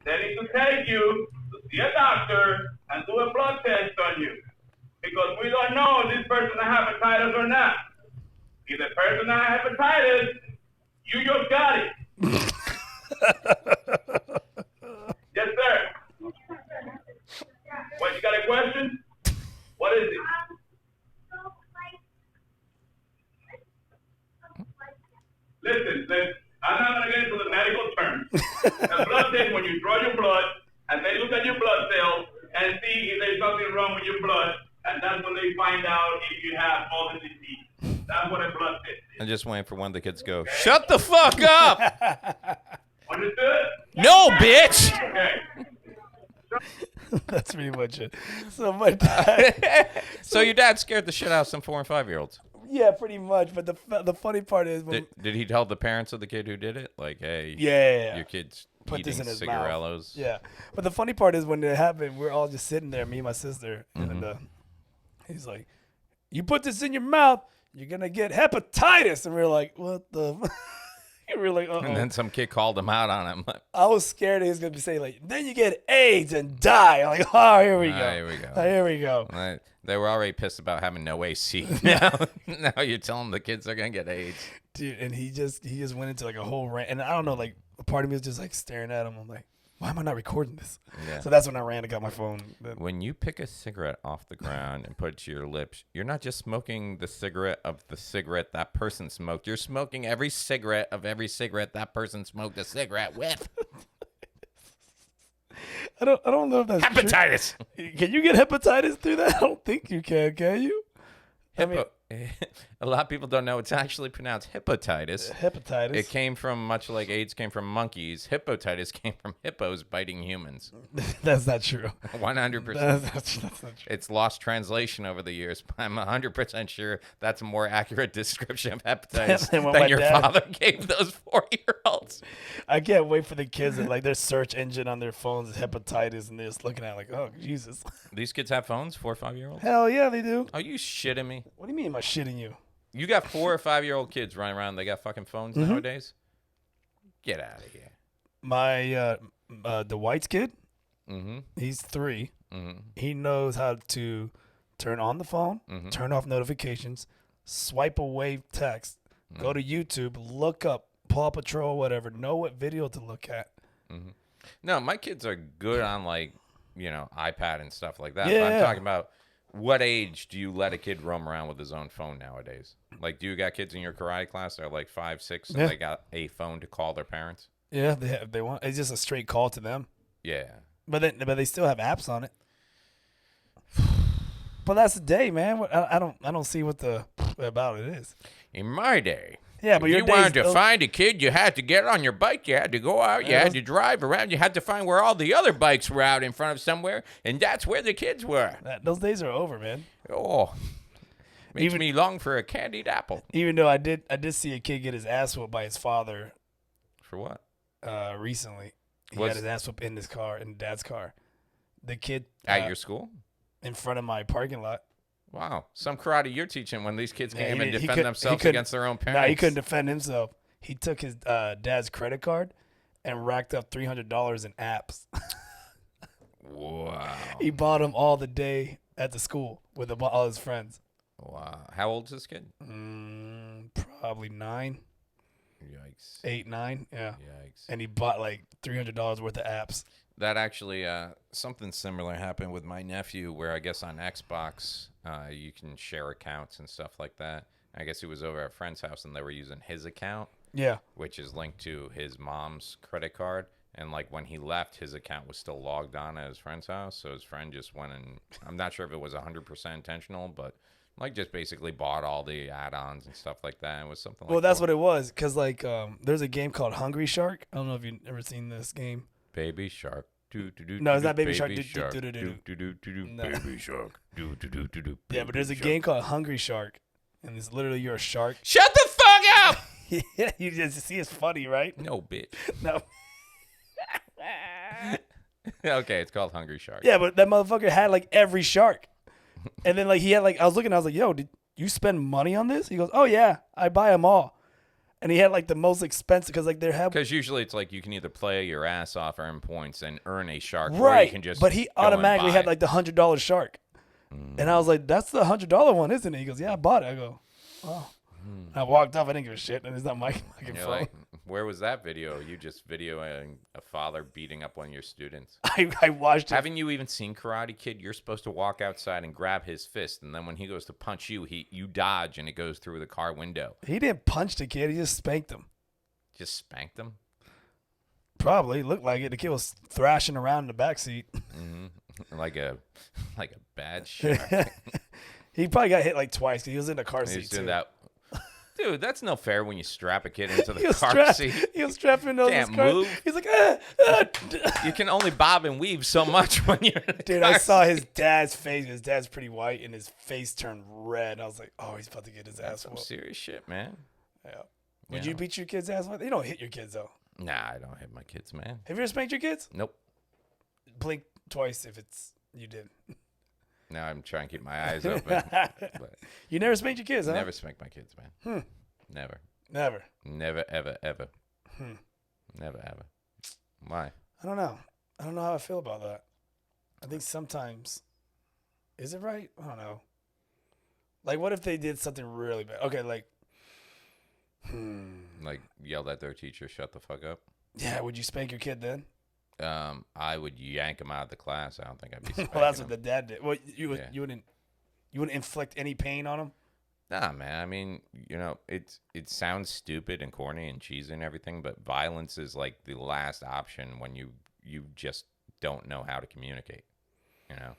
they need to take you to see a doctor and do a blood test on you. Because we don't know if this person has hepatitis or not. If the person has hepatitis, you just got it. Yes, sir. What, you got a question? What is it? Listen, I'm not going to get into the medical terms. A blood test, when you draw your blood, and they look at your blood cells and see if there's something wrong with your blood, and that's when they find out if you have all the disease. That's what a blood test is. I'm just waiting for one of the kids to go, "Shut the fuck up!" Understood? No, bitch! Okay. That's pretty much it. So my dad, So your dad scared the shit out of some 4 and 5-year-olds. Yeah, pretty much. But the funny part is, Did he tell the parents of the kid who did it? Like, hey, yeah, your kid's put eating this in his cigarellos? mouth. Yeah. But the funny part is when it happened, we're all just sitting there, me and my sister, and he's like, "You put this in your mouth, you're gonna get hepatitis." And we're like, "What the?" We're like, uh-oh. And then some kid called him out on it. I was scared he was gonna be saying like, "Then you get AIDS and die." I'm like, "Oh, here we go. Here we go. Here we go." They were already pissed about having no AC. Now you're telling them the kids are gonna get AIDS. Dude, and he just went into like a whole rant, and I don't know, like a part of me was just like staring at him. I'm like, why am I not recording this? Yeah. So that's when I ran and got my phone. When you pick a cigarette off the ground and put it to your lips, you're not just smoking the cigarette of the cigarette that person smoked. You're smoking every cigarette of every cigarette that person smoked a cigarette with. I don't know if that's hepatitis. True. Can you get hepatitis through that? I don't think you can you? A lot of people don't know it's actually pronounced hepatitis. Hepatitis. It came from, much like AIDS came from monkeys, hepatitis came from hippos biting humans. That's not true. 100%. That's not true. It's lost translation over the years, but I'm 100% sure that's a more accurate description of hepatitis than your father gave those 4-year-olds. I can't wait for the kids that like their search engine on their phones is hepatitis, and they're just looking at it like, oh, Jesus. These kids have phones, 4 or 5-year-olds? Hell yeah, they do. Are you shitting me? What do you mean am I shitting you? You got 4 or 5-year-old kids running around. They got fucking phones nowadays? Get out of here. My, the White's kid, he's 3. Mm-hmm. He knows how to turn on the phone, turn off notifications, swipe away text, go to YouTube, look up Paw Patrol, whatever, know what video to look at. No, my kids are good on, like, iPad and stuff like that. Yeah. But I'm talking about, what age do you let a kid roam around with his own phone nowadays? Like, do you got kids in your karate class that are like 5, 6, and they got a phone to call their parents? Yeah, they want. It's just a straight call to them. Yeah. But they still have apps on it. But that's the day, man. I don't see what the about it is. In my day, yeah, but if you wanted to find a kid, you had to get on your bike. You had to go out. You had to drive around. You had to find where all the other bikes were out in front of somewhere, and that's where the kids were. Those days are over, man. Oh, makes me long for a candied apple. Even though I did see a kid get his ass whooped by his father. For what? Recently, he had his ass whooped in his car, in Dad's car. The kid at your school, in front of my parking lot. Wow, some karate you're teaching when these kids came and defend themselves against their own parents. No, he couldn't defend himself. He took his dad's credit card and racked up $300 in apps. Wow. He bought them all the day at the school with all his friends. Wow. How old is this kid? Probably 9. Yikes. 8, 9. Yeah. Yikes. And he bought like $300 worth of apps. That actually, something similar happened with my nephew, where I guess on Xbox, you can share accounts and stuff like that. I guess he was over at a friend's house and they were using his account. Yeah. Which is linked to his mom's credit card. And like when he left, his account was still logged on at his friend's house. So his friend just went and, I'm not sure if it was 100% intentional, but like just basically bought all the add-ons and stuff like that. It was something like Well, that's what it was. Because like there's a game called Hungry Shark. I don't know if you've ever seen this game. Baby Shark. No, it's not Baby Shark. Baby Shark. Baby Shark. Yeah, but there's a game called Hungry Shark, and it's literally you're a shark. Shut the fuck up! Yeah, you just see it's funny, right? No, bitch. No. Okay, it's called Hungry Shark. Yeah, but that motherfucker had like every shark, and then like he had like I was like, yo, did you spend money on this? He goes, oh yeah, I buy them all. And he had like the most expensive because usually it's like you can either play your ass off, earn points, and earn a shark, right? Or you can just but he automatically had like the $100 shark, and I was like, "That's the $100 one, isn't it?" He goes, "Yeah, I bought it." I go, "Oh." I walked off. I didn't give a shit, and it's not my fucking phone. Like, where was that video? You just videoing a father beating up one of your students. I watched it. Haven't you even seen Karate Kid? You're supposed to walk outside and grab his fist, and then when he goes to punch you, you dodge, and it goes through the car window. He didn't punch the kid. He just spanked him. Just spanked him? Probably. Looked like it. The kid was thrashing around in the backseat. Like a bad shark. He probably got hit like twice because he was in the car seat He's doing too. that. Dude, that's no fair when you strap a kid into the He was car seat. He was strapping into his Can't car. move. He's like, You can only bob and weave so much when you're in a Dude, car I saw seat. his dad's face. His dad's pretty white, and his face turned red. I was like, oh, he's about to get his ass Some whooped. serious shit, man. Yeah. Would Yeah. you beat your kid's ass? You don't hit your kids, though. Nah, I don't hit my kids, man. Have you ever spanked your kids? Nope. Blink twice if you did. Now I'm trying to keep my eyes open. But You never spanked your kids, huh? never spank my kids, man. Never. Never. Never, ever, ever. Never, ever. Why? I don't know. I don't know how I feel about that. I think sometimes, is it right? I don't know. Like, what if they did something really bad? Okay, like, Like, yelled at their teacher, shut the fuck up? yeah, would you spank your kid then? I would yank him out of the class. I don't think I'd be spanking Well, that's what him. the dad did. Well, you Yeah. wouldn't inflict any pain on him? Nah, man. I mean, it sounds stupid and corny and cheesy and everything, but violence is like the last option when you just don't know how to communicate. You know.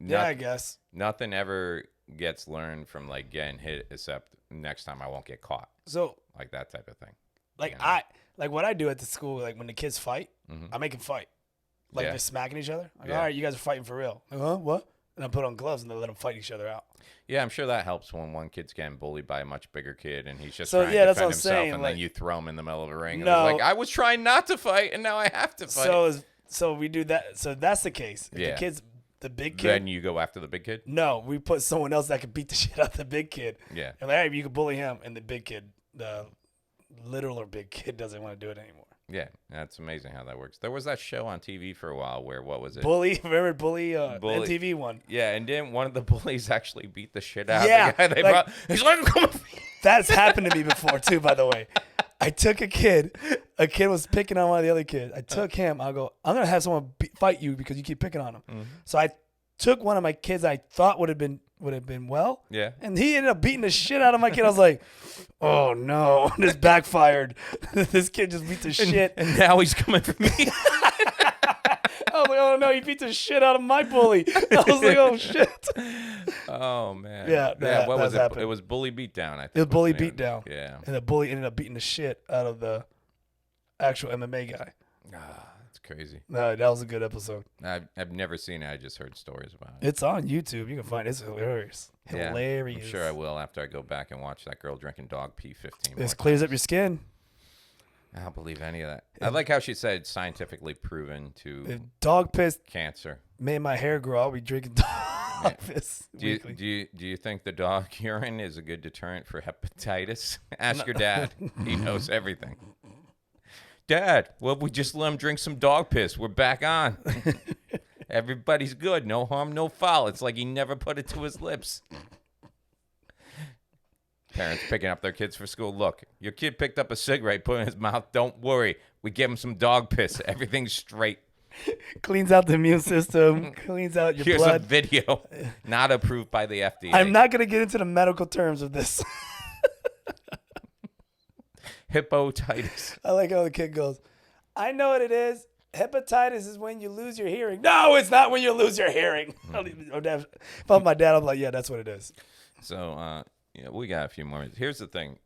Yeah, I guess. Nothing ever gets learned from like getting hit, except next time I won't get caught, So, like that type of thing. like, Yeah. what I do at the school, like when the kids fight, I make them fight. Like Yeah. they're smacking each other. Like, Yeah. all right, you guys are fighting for real. Like, huh? What? And I put on gloves and they let them fight each other out. Yeah, I'm sure that helps when one kid's getting bullied by a much bigger kid and he's just So, trying yeah, to that's defend what I'm himself, saying, and like- then you throw him in the middle of a ring. And No. it's like, I was trying not to fight, and now I have to fight. So we do that. So that's the case. If Yeah. the big kid. Then you go after the big kid? No, we put someone else that could beat the shit out of the big kid. Yeah. And like, hey, you can bully him, and the big kid, the literal or big kid, doesn't want to do it anymore. Yeah, that's amazing how that works. There was that show on TV for a while where, what was it? Bully, remember Bully, Bully. MTV one. Yeah, and then one of the bullies actually beat the shit out Yeah, of the guy they like- brought. He's like, come on. That's happened to me before too, by the way. I took a kid was picking on one of the other kids. I took him. I go, I'm gonna have someone fight you because you keep picking on him. So I took one of my kids I thought would have been well. Yeah. And he ended up beating the shit out of my kid. I was like, oh no, this backfired. This kid just beat the shit. And now he's coming for me. I was like, oh no, he beat the shit out of my bully. I was like, oh shit. Oh, man. Yeah, that- what was that's it? happened. It was Bully Beatdown, I think. It was Bully the name. Beatdown. Yeah. And the bully ended up beating the shit out of the actual MMA guy. That's crazy. No, that was a good episode. I've never seen it. I just heard stories about it. It's on YouTube. You can find it. It's hilarious. Yeah, Hilarious. I'm sure I will after I go back and watch that girl drinking dog pee 15 more This clears up your skin. I don't believe any of that. I like how she said scientifically proven to If dog piss cancer. made my hair grow, I'll be drinking dog piss weekly. Do you think the dog urine is a good deterrent for hepatitis? Ask your dad. He knows everything. Dad, well, we just let him drink some dog piss. We're back on. Everybody's good. No harm, no foul. It's like he never put it to his lips. Parents picking up their kids for school. Look, your kid picked up a cigarette, put it in his mouth. Don't worry. We give him some dog piss. Everything's straight. Cleans out the immune system. Cleans out your Here's a blood. video not approved by the FDA. I'm not going to get into the medical terms of this. Hepatitis. I like how the kid goes, I know what it is. Hepatitis is when you lose your hearing. No, it's not when you lose your hearing. If I'm my dad, I'm like, yeah, that's what it is. So, yeah, we got a few more. Here's the thing.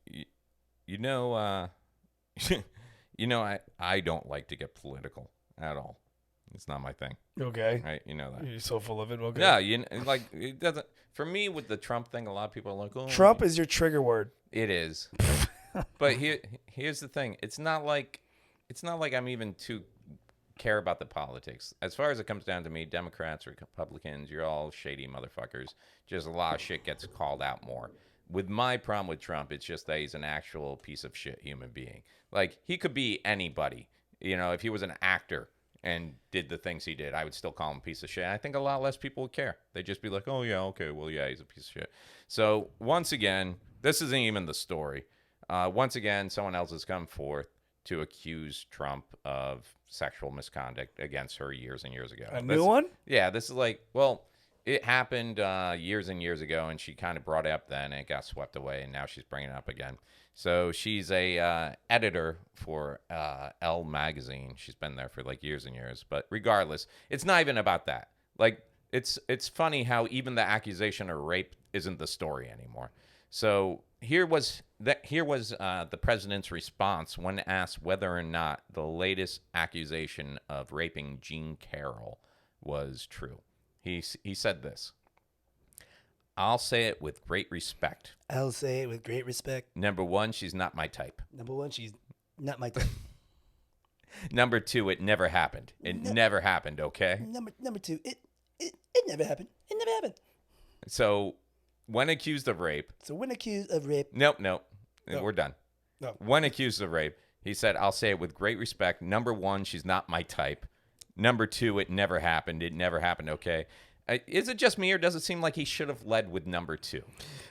You know, I don't like to get political at all. It's not my thing. Okay. Right? You know that. You're so full of it. Okay. Yeah, like it doesn't. For me, with the Trump thing, a lot of people are like, "Oh, Trump is your trigger word. It is, but here's the thing. It's not like I'm even too care about the politics. As far as it comes down to me, Democrats or Republicans, you're all shady motherfuckers. Just a lot of shit gets called out more. With my problem with Trump, it's just that he's an actual piece of shit human being. Like, he could be anybody. You know, if he was an actor and did the things he did, I would still call him a piece of shit. I think a lot less people would care. They'd just be like, oh, yeah, okay, well, yeah, he's a piece of shit. So, once again, this isn't even the story. Once again, someone else has come forth to accuse Trump of sexual misconduct against her years and years ago. A new one? Yeah, this is like, well, it happened years and years ago, and she kind of brought it up then, and it got swept away, and now she's bringing it up again. So she's a editor for Elle magazine. She's been there for like years and years. But regardless, it's not even about that. Like, it's funny how even the accusation of rape isn't the story anymore. So here was the president's response when asked whether or not the latest accusation of raping Jean Carroll was true. He said this. I'll say it with great respect. I'll say it with great respect. Number one, she's not my type. Number one, she's not my type. Number two, it never happened. It never happened, okay? Number two, it never happened. It never happened. So when accused of rape. Nope. No. We're done. No. When accused of rape, he said, I'll say it with great respect. Number one, she's not my type. Number two, it never happened. It never happened, okay? Is it just me, or does it seem like he should have led with number two?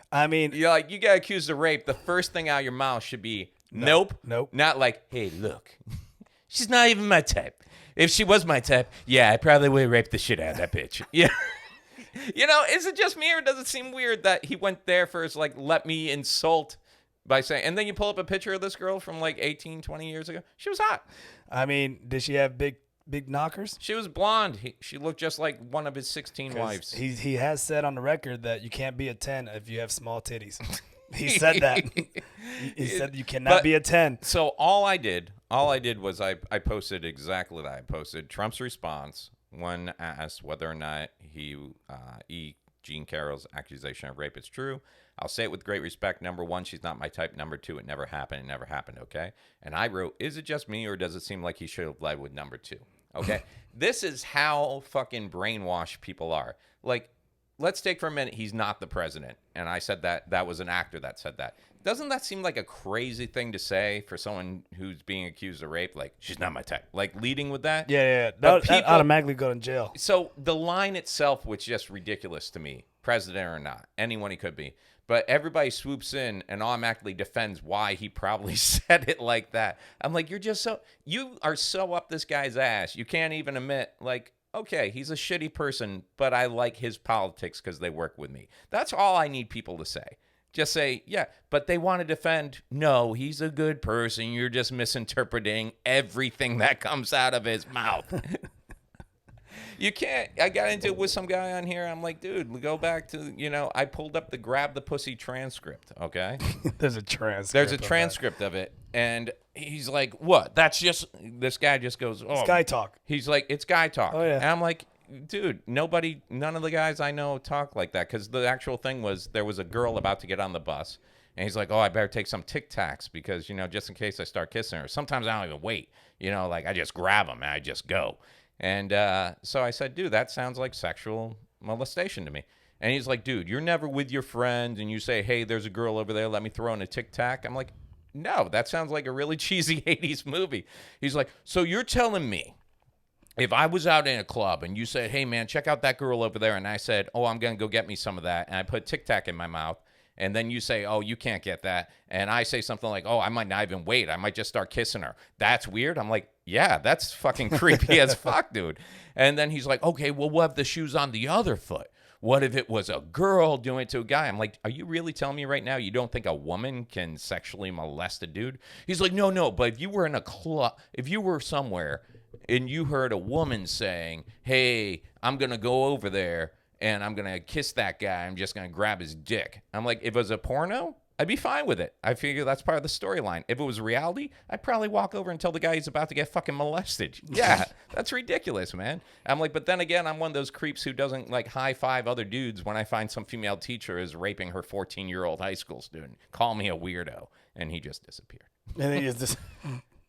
I mean, you got accused of rape. The first thing out of your mouth should be, nope. Not like, hey, look, she's not even my type. If she was my type, yeah, I probably would have raped the shit out of that bitch. Yeah. Is it just me, or does it seem weird that he went there first, like, let me insult by saying, and then you pull up a picture of this girl from like 18, 20 years ago. She was hot. I mean, did she have big knockers? She was blonde. She looked just like one of his 16 wives. He has said on the record that you can't be a 10 if you have small titties. He said that. He said you cannot be a 10. So all I did was I posted exactly that. I posted Trump's response when asked whether or not Jean Carroll's accusation of rape is true. I'll say it with great respect. Number one, she's not my type. Number two, it never happened. It never happened, okay? And I wrote, is it just me, or does it seem like he should have led with number two? Okay? This is how fucking brainwashed people are. Like, let's take for a minute, he's not the president. And I said that was an actor that said that. Doesn't that seem like a crazy thing to say for someone who's being accused of rape? Like, she's not my type. Like, leading with that? Yeah. That automatically go to jail. So the line itself was just ridiculous to me. President or not. Anyone he could be. But everybody swoops in and automatically defends why he probably said it like that. I'm like, you are so up this guy's ass. You can't even admit, like, okay, he's a shitty person, but I like his politics because they work with me. That's all I need people to say. Just say, yeah, but they want to defend, no, he's a good person. You're just misinterpreting everything that comes out of his mouth. You can't. I got into it with some guy on here. I'm like, dude, go back to, I pulled up the Grab the Pussy transcript, okay? There's a transcript. There's a transcript of it. And he's like, what? That's just, this guy just goes, oh. It's guy talk. He's like, it's guy talk. Oh, yeah. And I'm like, dude, none of the guys I know talk like that. Because the actual thing was, there was a girl about to get on the bus. And he's like, oh, I better take some Tic Tacs because, just in case I start kissing her. Sometimes I don't even wait. Like I just grab them and I just go. And so I said, dude, that sounds like sexual molestation to me. And he's like, dude, you're never with your friends and you say, hey, there's a girl over there. Let me throw in a Tic Tac. I'm like, no, that sounds like a really cheesy 80s movie. He's like, so you're telling me if I was out in a club and you said, hey, man, check out that girl over there. And I said, oh, I'm going to go get me some of that. And I put Tic Tac in my mouth. And then you say, oh, you can't get that. And I say something like, oh, I might not even wait. I might just start kissing her. That's weird. I'm like, yeah, that's fucking creepy as fuck, dude. And then he's like, okay, well, we'll have the shoes on the other foot. What if it was a girl doing it to a guy? I'm like, are you really telling me right now you don't think a woman can sexually molest a dude? He's like, no. But if you were in a club, if you were somewhere and you heard a woman saying, hey, I'm going to go over there and I'm going to kiss that guy. I'm just going to grab his dick. I'm like, if it was a porno, I'd be fine with it. I figure that's part of the storyline. If it was reality, I'd probably walk over and tell the guy he's about to get fucking molested. Yeah, that's ridiculous, man. I'm like, but then again, I'm one of those creeps who doesn't like high five other dudes when I find some female teacher is raping her 14-year-old high school student. Call me a weirdo. And he just disappeared. And then he just...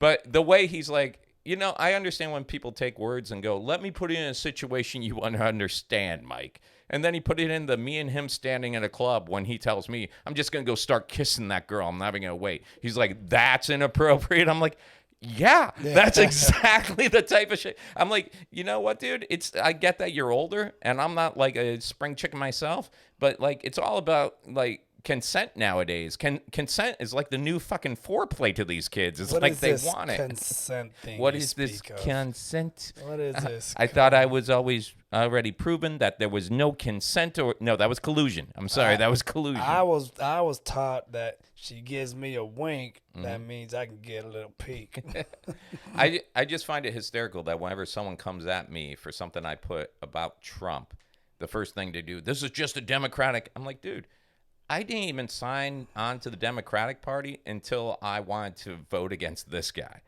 But the way he's like, I understand when people take words and go, let me put it in a situation you want to understand, Mike. And then he put it in the me and him standing in a club when he tells me, I'm just going to go start kissing that girl. I'm not even going to wait. He's like, that's inappropriate. I'm like, yeah, that's exactly the type of shit. I'm like, you know what, dude? I get that you're older and I'm not like a spring chicken myself, but like, it's all about like, consent nowadays. Consent is like the new fucking foreplay to these kids. It's like they want it. Consent thing. What is this consent? What is this? I thought I was already proven that there was no consent no, that was collusion. I'm sorry, that was collusion. I was taught that she gives me a wink, that means I can get a little peek. I just find it hysterical that whenever someone comes at me for something I put about Trump, the first thing they do, this is just a Democratic. I'm like, dude, I didn't even sign on to the Democratic Party until I wanted to vote against this guy.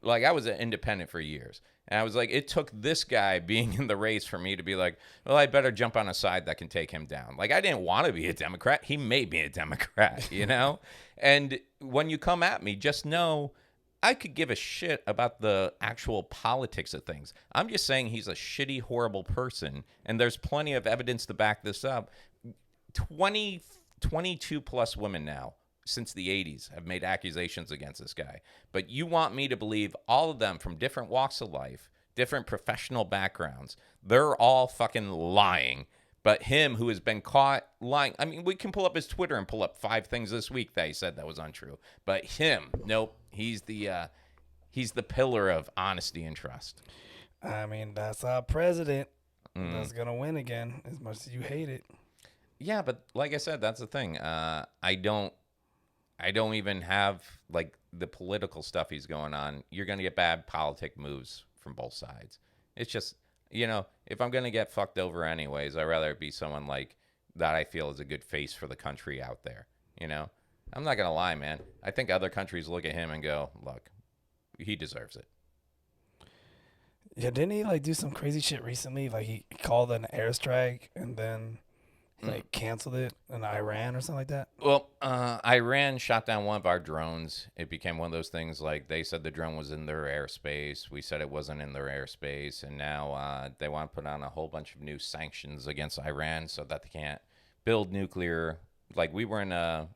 Like, I was an independent for years. And I was like, it took this guy being in the race for me to be like, well, I better jump on a side that can take him down. Like, I didn't want to be a Democrat. He made me a Democrat, you know? And when you come at me, just know I could give a shit about the actual politics of things. I'm just saying he's a shitty, horrible person. And there's plenty of evidence to back this up. 22 plus women now since the 80s have made accusations against this guy. But you want me to believe all of them from different walks of life, different professional backgrounds, they're all fucking lying. But him, who has been caught lying, I mean, we can pull up his Twitter and pull up 5 things this week that he said that was untrue. But him, nope, he's the pillar of honesty and trust. I mean, that's our president that's going to win again, as much as you hate it. Yeah, but like I said, that's the thing. I don't even have, like, the political stuff he's going on. You're going to get bad politic moves from both sides. It's just, you know, if I'm going to get fucked over anyways, I'd rather it be someone like that I feel is a good face for the country out there, you know? I'm not going to lie, man. I think other countries look at him and go, look, he deserves it. Yeah, didn't he, like, do some crazy shit recently? Like, he called an airstrike and then... like canceled it in Iran or something like that? Well, Iran shot down one of our drones. It became one of those things like they said the drone was in their airspace. We said it wasn't in their airspace. And now they want to put on a whole bunch of new sanctions against Iran so that they can't build nuclear. Like we were in a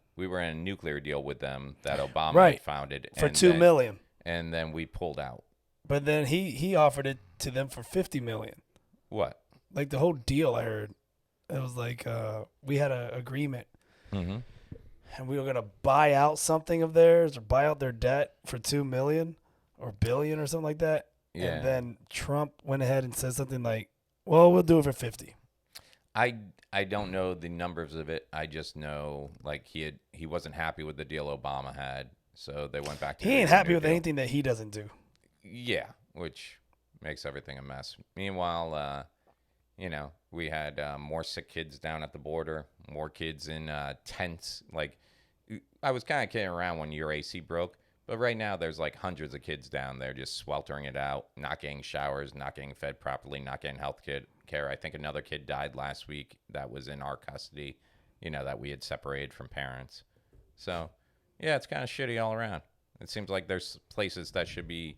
nuclear deal with them that Obama had founded. For $2 million. And then we pulled out. But then he offered it to them for $50 million. What? Like the whole deal I heard. It was like we had an agreement, and we were gonna buy out something of theirs or buy out their debt for $2 million or billion or something like that. Yeah. And then Trump went ahead and said something like, "Well, we'll do it for 50." I don't know the numbers of it. I just know like he wasn't happy with the deal Obama had, so they went back to. He ain't happy with anything that he doesn't do. Yeah, which makes everything a mess. Meanwhile, you know, we had more sick kids down at the border, more kids in tents. Like, I was kind of kidding around when your AC broke, but right now there's like hundreds of kids down there just sweltering it out, not getting showers, not getting fed properly, not getting health care. I think another kid died last week that was in our custody, you know, that we had separated from parents. So, yeah, it's kind of shitty all around. It seems like there's places that should be,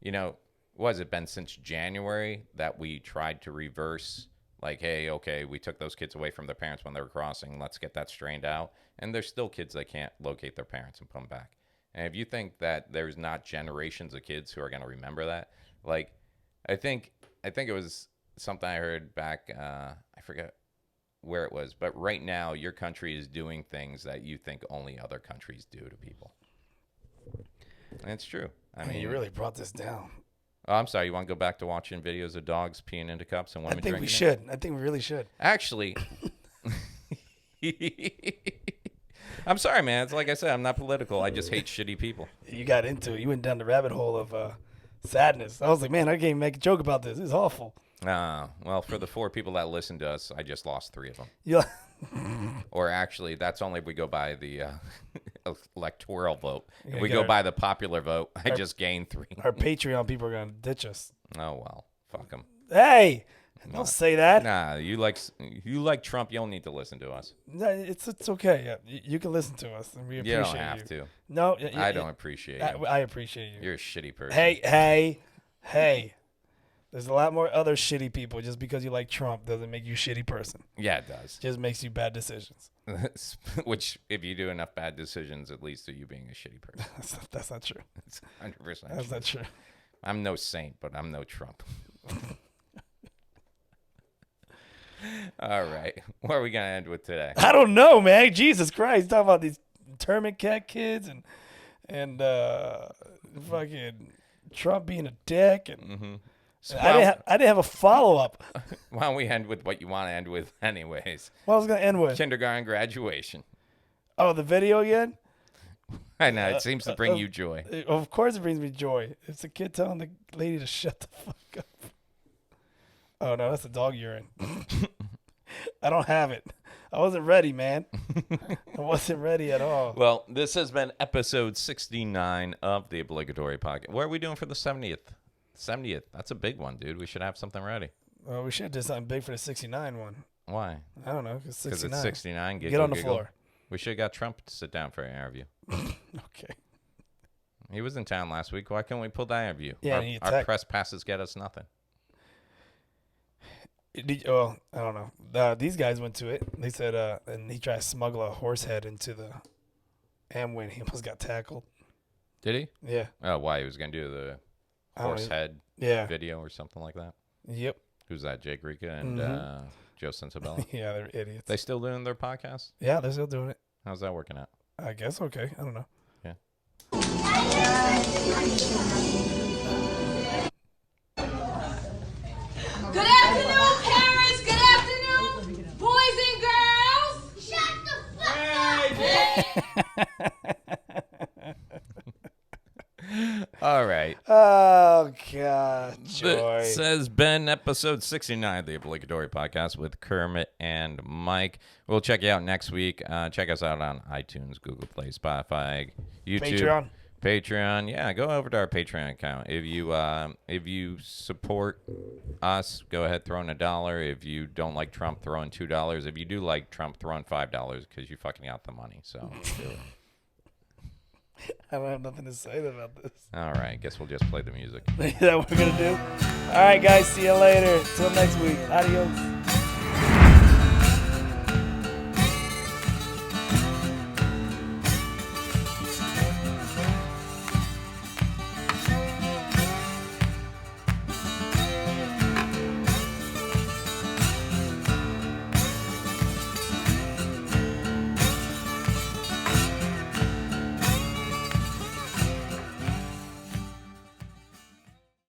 you know, what has it been since January that we tried to reverse, like, hey, okay, we took those kids away from their parents when they were crossing. Let's get that straightened out. And there's still kids that can't locate their parents and put them back. And if you think that there's not generations of kids who are going to remember that, like, I think it was something I heard back, I forget where it was, but right now your country is doing things that you think only other countries do to people. And it's true. I mean, you really brought this down. Oh, I'm sorry. You want to go back to watching videos of dogs peeing into cups and women drinking? I think we should. I think we really should. Actually, I'm sorry, man. It's like I said, I'm not political. I just hate shitty people. You got into it. You went down the rabbit hole of sadness. I was like, man, I can't even make a joke about this. It's awful. Well, for the 4 people that listen to us, I just lost 3 of them. Yeah. Or actually, that's only if we go by the electoral vote. If we get go by the popular vote, I just gained 3. Our Patreon people are going to ditch us. Oh, well. Fuck them. Hey, don't say that. Nah, you like Trump, you don't need to listen to us. No, it's okay. Yeah, you can listen to us, and we appreciate you. You don't have to. No, I don't appreciate you. I appreciate you. You're a shitty person. Hey. There's a lot more other shitty people. Just because you like Trump doesn't make you a shitty person. Yeah, it does. Just makes you bad decisions. Which, if you do enough bad decisions, it leads to you being a shitty person. That's not true. It's 100% That's not true. I'm no saint, but I'm no Trump. All right. What are we going to end with today? I don't know, man. Jesus Christ. Talking about these internment cat kids and fucking Trump being a dick. And So, I didn't have a follow-up. Why don't we end with what you want to end with anyways? What I was going to end with? Kindergarten graduation. Oh, the video again? I know. It seems to bring you joy. Of course it brings me joy. It's a kid telling the lady to shut the fuck up. Oh, no, that's a dog urine. I don't have it. I wasn't ready, man. I wasn't ready at all. Well, this has been episode 69 of the Obligatory Podcast. What are we doing for the 70th? 70th. That's a big one, dude. We should have something ready. Well, we should have done something big for the 69 one. Why? I don't know. Because Because it's 69. Get on the floor. We should have got Trump to sit down for an interview. Okay. He was in town last week. Why can't we pull that interview? Yeah, our press passes get us nothing. Well, I don't know. These guys went to it. They said, and he tried to smuggle a horse head into the Amway. He almost got tackled. Did he? Yeah. Oh, why? He was going to do the horse head video or something like that? Yep. Who's that? Jake Rica and Joe Sensabella? Yeah, they're idiots. They still doing their podcast? Yeah, they're still doing it. How's that working out? I guess okay. I don't know. Yeah. Good afternoon, parents. Good afternoon, boys and girls. Shut the fuck up. All right. Oh, God. Joy. This has been episode 69 of the Obligatory Podcast with Kermit and Mike. We'll check you out next week. Check us out on iTunes, Google Play, Spotify, YouTube. Patreon. Yeah, go over to our Patreon account. If you support us, go ahead, throw in $1. If you don't like Trump, throw in $2. If you do like Trump, throw in $5 because you fucking got the money. So do it. I don't have nothing to say about this. All right, guess we'll just play the music. Is that what we're going to do? All right, guys. See you later. Till next week. Adios.